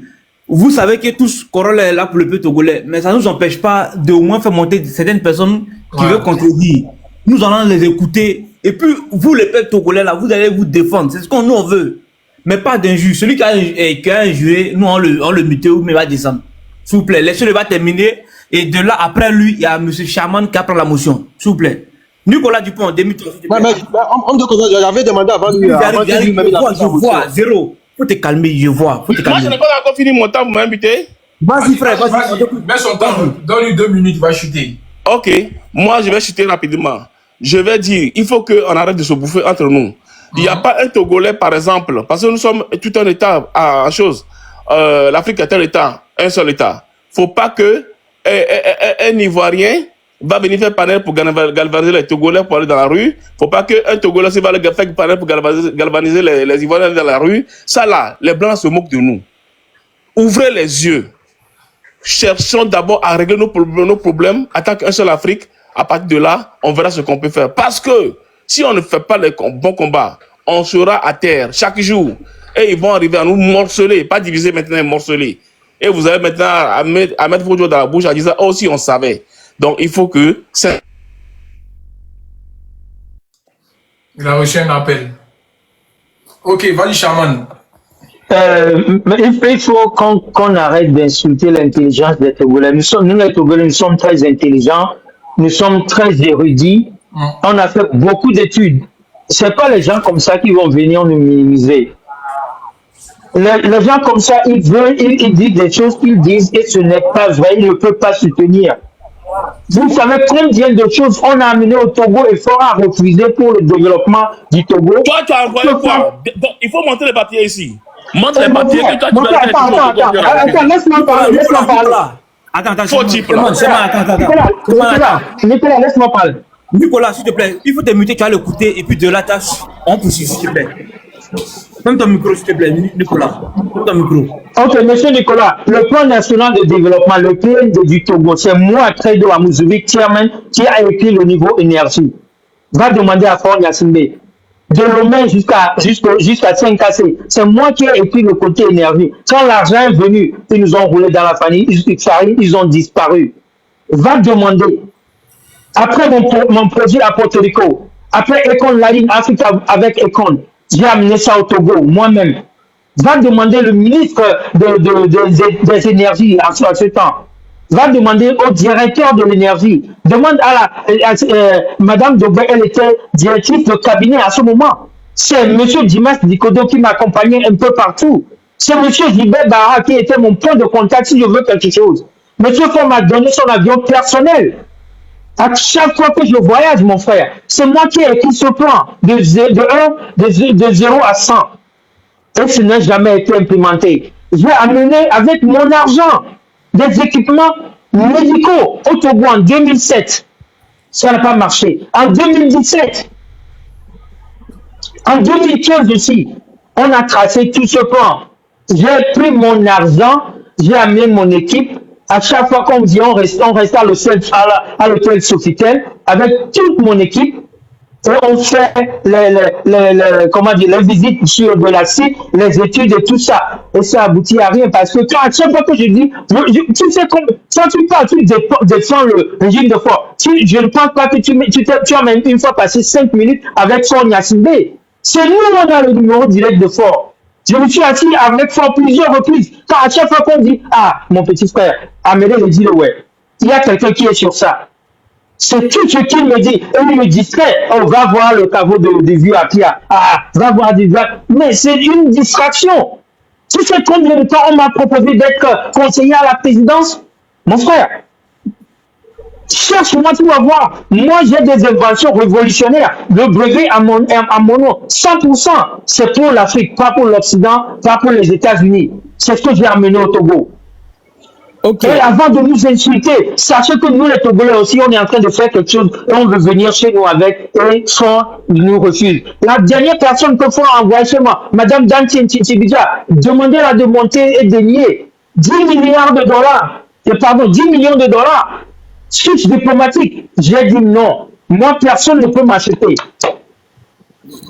Vous savez que tous Corolla est là pour le peuple togolais, mais ça ne nous empêche pas de au moins faire monter certaines personnes qui veulent contredire. Nous allons les écouter, et puis vous, les peuples togolais, là, vous allez vous défendre. C'est ce qu'on nous veut. Mais pas d'injure. Celui qui a injuré, nous, on le mute ou mais va descendre. S'il vous plaît, laissez-le va terminer. Et de là, après lui, il y a M. Chaman qui apprend la motion. S'il vous plaît. Nicolas Dupont, demi j'avais demandé avant lui. Je vois, zéro. Faut te calmer, je vois. Moi, je n'ai pas encore fini mon temps, vous m'invitez. Vas-y, frère, vas-y. Mets son temps, donne-lui 2 minutes, il va chuter. Ok, moi, je vais chuter rapidement. Je vais dire, il faut qu'on arrête de se bouffer entre nous. Il n'y a pas un Togolais, par exemple, parce que nous sommes tout un État en chose. L'Afrique est un État, un seul État. Faut pas que un Ivoirien va venir faire panel pour galvaniser les Togolais pour aller dans la rue. Faut pas qu'un Togolais va faire panel pour galvaniser les Ivoiriens dans la rue. Ça là, les Blancs se moquent de nous. Ouvrez les yeux. Cherchons d'abord à régler nos problèmes en tant qu'un seul Afrique. À partir de là, on verra ce qu'on peut faire. Parce que si on ne fait pas les bons combats, on sera à terre chaque jour. Et ils vont arriver à nous morceler, pas diviser maintenant, morceler. Et vous allez maintenant à mettre vos doigts dans la bouche en disant, oh si on savait. Donc il faut que... Il a reçu un appel. Ok, vas-y, Chaman. Mais il faut qu'on arrête d'insulter l'intelligence des Togolais. Nous, les Togolais, nous sommes très intelligents. Nous sommes très érudits. On a fait beaucoup d'études. C'est pas les gens comme ça qui vont venir nous minimiser. Les gens comme ça, ils disent des choses qu'ils disent et ce n'est pas vrai. Ils ne peuvent pas soutenir. Vous savez combien de choses on a amené au Togo et fera refuser pour le développement du Togo. Toi, tu as envoyé quoi? Il faut montrer les papiers ici. Montre les papiers que toi, tu vas attends, laisse-moi parler. Attends, faux type là. Nicolas, laisse-moi parler. Nicolas, s'il te plaît, il faut te muter, tu vas l'écouter et puis de la tâche, on poursuit, s'il te plaît. Ferme ton micro, s'il te plaît, Nicolas. Ferme ton micro. Ok, monsieur Nicolas, le plan national de développement, le plan du Togo, c'est moi, Tredo Amouzoui, chairman, qui a écrit le niveau énergie. Va demander à Fort Yassimbe. De Lomé jusqu'à 5KC. C'est moi qui ai écrit le côté énergie. Quand l'argent est venu, ils nous ont roulé dans la famille, ils ont disparu. Va demander. Après mon projet à Porto Rico, après Econ Line Africa avec Econ, j'ai amené ça au Togo, moi-même. Va demander le ministre des énergies à ce temps. Va demander au directeur de l'énergie. Demande à Madame Dobé, elle était directrice de cabinet à ce moment. C'est M. Dimas Dikodo qui m'accompagnait un peu partout. C'est M. Zibé Barra qui était mon point de contact si je veux quelque chose. M. Ford m'a donné son avion personnel. À chaque fois que je voyage, mon frère, c'est moi qui ai écrit ce plan de 0 à 100. Et ce n'a jamais été implémenté. J'ai amené avec mon argent des équipements médicaux au Togo en 2007. Ça n'a pas marché. En 2017, en 2015 aussi, on a tracé tout ce plan. J'ai pris mon argent, j'ai amené mon équipe. À chaque fois qu'on dit on reste à l'hôtel Sofitel avec toute mon équipe et on fait les visites sur de la site, les études et tout ça. Et ça aboutit à rien parce que à chaque fois que je dis, tu sais comme quand tu parles, tu défends le régime de Fort. Je ne pense pas que tu as même une fois passé 5 minutes avec Sonia Simbe. C'est nous, on a le numéro direct de Fort. Je me suis assis avec Fort plusieurs reprises. Quand à chaque fois qu'on dit, ah, mon petit frère, Amédée me dit, ouais, il y a quelqu'un qui est sur ça. C'est tout ce qu'il me dit. Et il me distrait. On va voir le caveau de vieux Apia. Ah, va voir des vagues. Mais c'est une distraction. Tu sais combien de temps on m'a proposé d'être conseiller à la présidence? Mon frère, cherche-moi, tu vas voir. Moi, j'ai des inventions révolutionnaires. Le brevet à mon nom, 100%, c'est pour l'Afrique, pas pour l'Occident, pas pour les États-Unis. C'est ce que j'ai amené au Togo. Ok. Et avant de nous insulter, sachez que nous, les Togolais aussi, on est en train de faire quelque chose et on veut venir chez nous avec et Fort nous refuse. La dernière personne que Fort a envoyée chez moi, Madame Dantien Tchibidja, demandez-la de monter et de nier 10 milliards de dollars, pardon, 10 millions de dollars, switch diplomatique. J'ai dit non. Moi, personne ne peut m'acheter.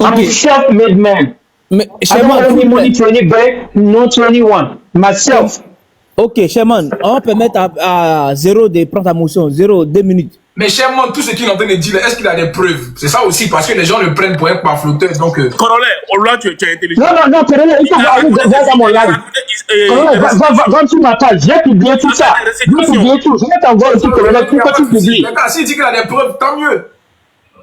I'm a self-made man. Mais, I don't Sherman, have any money to any bank, no to anyone. Myself. ok, Sherman, on va permettre à Zéro de prendre ta motion. 2 minutes. Mais chèrement, tout ce qu'il est en train de dire, est-ce qu'il a des preuves? C'est ça aussi, parce que les gens le prennent pour un pamphleteur, donc... Corollaire, là, tu es intelligent. Non, Corollaire, il faut voir dans mon live. Corollaire, va sur ma page, j'ai publié tout ça. J'ai publié tout. Je vais t'envoyer aussi, Corollaire, pourquoi tu publies? D'accord, s'il dit qu'il a des preuves, tant mieux.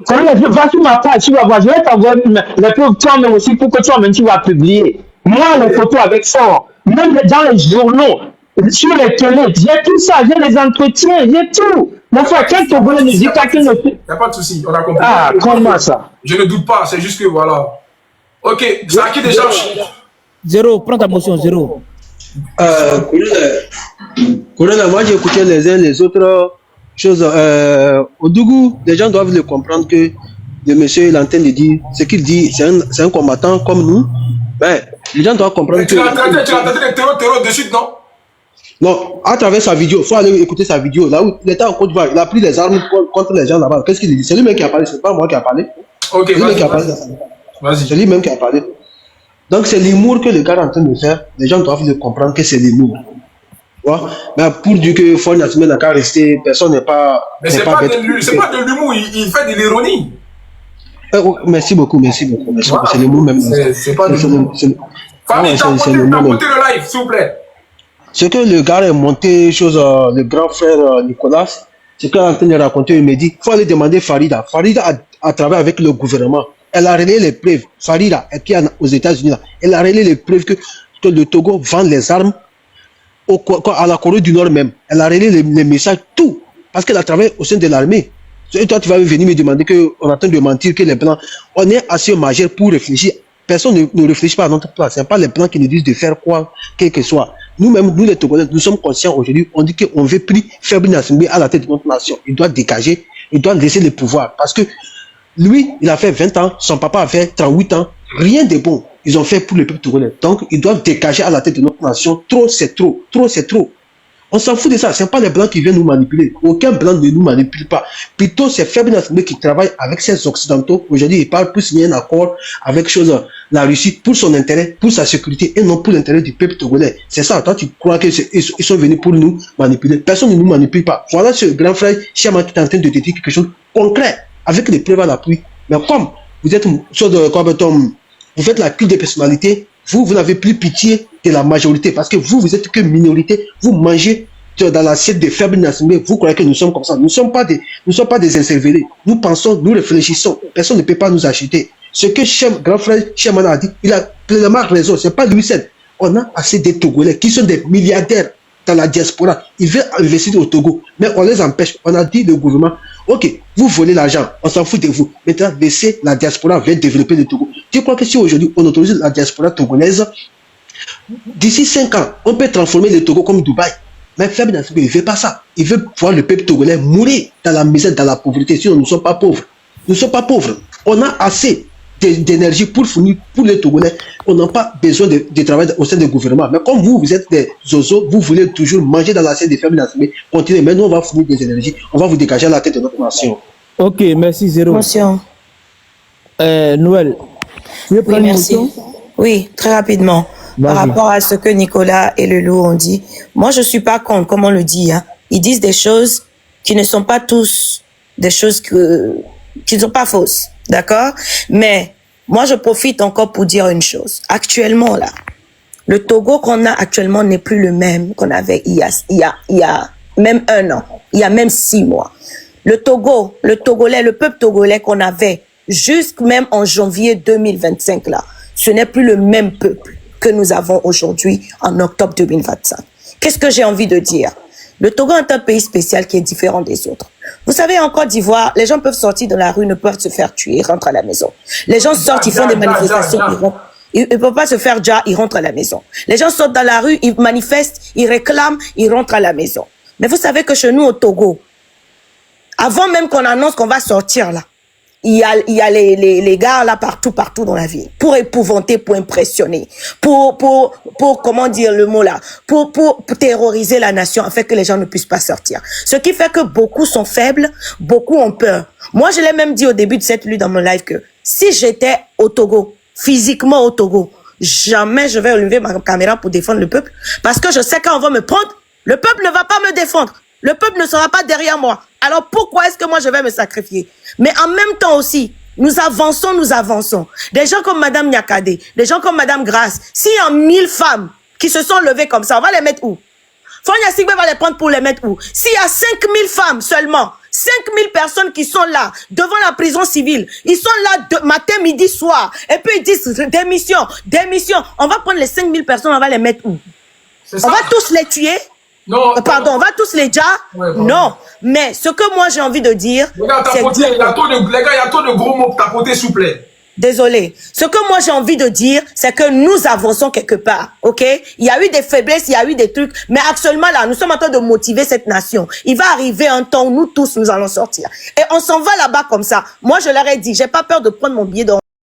Corollaire, va sur ma page, tu vas voir. Je vais t'envoyer les preuves toi-même aussi pour que toi-même tu vas publier. Moi, les photos avec Fort, même dans les journaux, sur les télés, j'ai tout ça, j'ai les entretiens, j'ai tout. Mon frère, quel Togolais ne dit pas qu'il ne fait. Il n'y a pas de souci, on a compris. Ah, comment ça? Je ne doute pas, c'est juste que voilà. Ok, c'est à qui déjà? Zéro, prends ta motion, Zéro. Colonel, moi j'ai écouté les uns les autres choses. Au Dougou, les gens doivent le comprendre que le monsieur il est en train de dire, ce qu'il dit, c'est un combattant comme nous. Ben, les gens doivent comprendre que. Tu l'as traité de terreau de suite, non? Non, à travers sa vidéo, il faut aller écouter sa vidéo. Là où il était en Côte d'Ivoire, il a pris les armes contre les gens là-bas. Qu'est-ce qu'il dit? C'est lui-même qui a parlé, c'est pas moi qui a parlé. Ok, c'est lui qui a parlé. Vas-y. C'est lui-même qui a parlé. Donc c'est l'humour que le gars est en train de faire. Les gens doivent le comprendre que c'est l'humour. Ouais. Mais pour dire que Fort Nassingbe n'a qu'à rester, personne n'est pas. Mais c'est pas de l'humour, il fait de l'ironie. Merci beaucoup, merci beaucoup. C'est l'humour même. C'est pas de l'humour. Famille, t'as monté le live, s'il vous plaît. Ce que le gars est monté, le grand frère Nicolas, ce qu'il est en train de raconter, il me dit, il faut aller demander Farida. Farida a travaillé avec le gouvernement. Elle a relayé les preuves. Farida, qui est aux États-Unis, elle a relayé les preuves que le Togo vend les armes à la Corée du Nord même. Elle a relayé les messages, tout. Parce qu'elle a travaillé au sein de l'armée. Et toi, tu vas venir me demander qu'on est en train de mentir, que les Blancs, on est assez majeur pour réfléchir. Personne ne réfléchit pas à notre place. Ce n'est pas les Blancs qui nous disent de faire quoi, quel que soit. Nous-mêmes, nous les Togolais, nous sommes conscients aujourd'hui. On dit qu'on veut plus faire Nassingbe à la tête de notre nation. Il doit dégager, il doit laisser le pouvoir. Parce que lui, il a fait 20 ans, son papa a fait 38 ans. Rien de bon. Ils ont fait pour le peuple togolais. Donc, ils doivent dégager à la tête de notre nation. Trop, c'est trop. Trop, c'est trop. On s'en fout de ça. Ce n'est pas les Blancs qui viennent nous manipuler. Aucun Blanc ne nous manipule pas. Plutôt, c'est Fabian Nassingbe qui travaille avec ces Occidentaux. Aujourd'hui, il parle pour signer un accord avec la Russie pour son intérêt, pour sa sécurité et non pour l'intérêt du peuple togolais. C'est ça. Toi, tu crois qu'ils sont venus pour nous manipuler. Personne ne nous manipule pas. Voilà ce grand frère Chiama qui est en train de te dire quelque chose de concret avec les preuves à l'appui. Mais comme vous êtes vous faites la culte des personnalités, vous n'avez plus pitié de la majorité parce que vous êtes que minorité, vous mangez dans l'assiette de Fabian Nassingbe, vous croyez que nous sommes comme ça. Nous ne sommes pas des incervelés. Nous pensons, nous réfléchissons. Personne ne peut pas nous acheter. Ce que grand frère Chiamana a dit, il a pleinement raison. Ce n'est pas lui seul. On a assez de Togolais qui sont des milliardaires dans la diaspora. Ils veulent investir au Togo, mais on les empêche. On a dit au gouvernement, ok, vous volez l'argent, on s'en fout de vous. Maintenant, laissez la diaspora venir développer le Togo. Tu crois que si aujourd'hui on autorise la diaspora togolaise, d'ici 5 ans, on peut transformer le Togo comme Dubaï. Mais Fabian Nassingbe, il ne veut pas ça. Il veut voir le peuple togolais mourir dans la misère, dans la pauvreté. Sinon, nous ne sommes pas pauvres. Nous ne sommes pas pauvres. On a assez d'énergie pour fournir pour les Togolais. On n'a pas besoin de travailler au sein du gouvernement. Mais comme vous êtes des zozos, vous voulez toujours manger dans l'assiette des Fabian Nassingbe. Continuez. Mais nous, on va fournir des énergies. On va vous dégager à la tête de notre nation. Ok, merci Zéro. Motion. Noël. Tu veux prendre Oui, une merci. motion? Oui, très rapidement. Par rapport à ce que Nicolas et le loup ont dit, moi je suis pas contre, comme on le dit. Hein. Ils disent des choses qui ne sont pas tous des choses qui ne sont pas fausses. D'accord? Mais Moi, je profite encore pour dire une chose. Actuellement, là, le Togo qu'on a actuellement n'est plus le même qu'on avait il y a même 1 an, il y a même 6 mois. Le Togo, le Togolais, le peuple togolais qu'on avait jusque même en janvier 2025 là, ce n'est plus le même peuple que nous avons aujourd'hui en octobre 2025. Qu'est-ce que j'ai envie de dire? Le Togo est un pays spécial qui est différent des autres. Vous savez, en Côte d'Ivoire, les gens peuvent sortir dans la rue, ne peuvent se faire tuer, ils rentrent à la maison. Les gens sortent, ils font des manifestations, ils rentrent. Ils ne peuvent pas se faire déjà, ils rentrent à la maison. Les gens sortent dans la rue, ils manifestent, ils réclament, ils rentrent à la maison. Mais vous savez que chez nous au Togo, avant même qu'on annonce qu'on va sortir là, il y a les gars là partout dans la ville, pour épouvanter, pour impressionner, pour comment dire le mot là, pour terroriser la nation afin que les gens ne puissent pas sortir. Ce qui fait que beaucoup sont faibles, beaucoup ont peur. Moi, je l'ai même dit au début de cette lutte dans mon live que si j'étais au Togo, physiquement au Togo, jamais je vais lever ma caméra pour défendre le peuple, parce que je sais quand on va me prendre, le peuple ne va pas me défendre. Le peuple ne sera pas derrière moi. Alors pourquoi est-ce que moi je vais me sacrifier? Mais en même temps aussi, nous avançons. Des gens comme Madame Nyakade, des gens comme Madame Grace, s'il y a 1000 femmes qui se sont levées comme ça, on va les mettre où? Fonia Sigbe va les prendre pour les mettre où? S'il y a 5000 femmes seulement, 5000 personnes qui sont là, devant la prison civile, ils sont là de matin, midi, soir, et puis ils disent démission. On va prendre les 5000 personnes, on va les mettre où? On va tous les tuer? Non. Pardon, on va tous les déjà? Ouais, non. Mais ce que moi j'ai envie de dire, c'est dire... Les gars, il y a trop de gros mots pour tapoter, s'il vous plaît. Désolé. Ce que moi j'ai envie de dire, c'est que nous avançons quelque part, ok? Il y a eu des faiblesses, il y a eu des trucs, mais actuellement là, nous sommes en train de motiver cette nation. Il va arriver un temps où nous tous, nous allons sortir. Et on s'en va là-bas comme ça. Moi, je leur ai dit, j'ai pas peur de prendre mon billet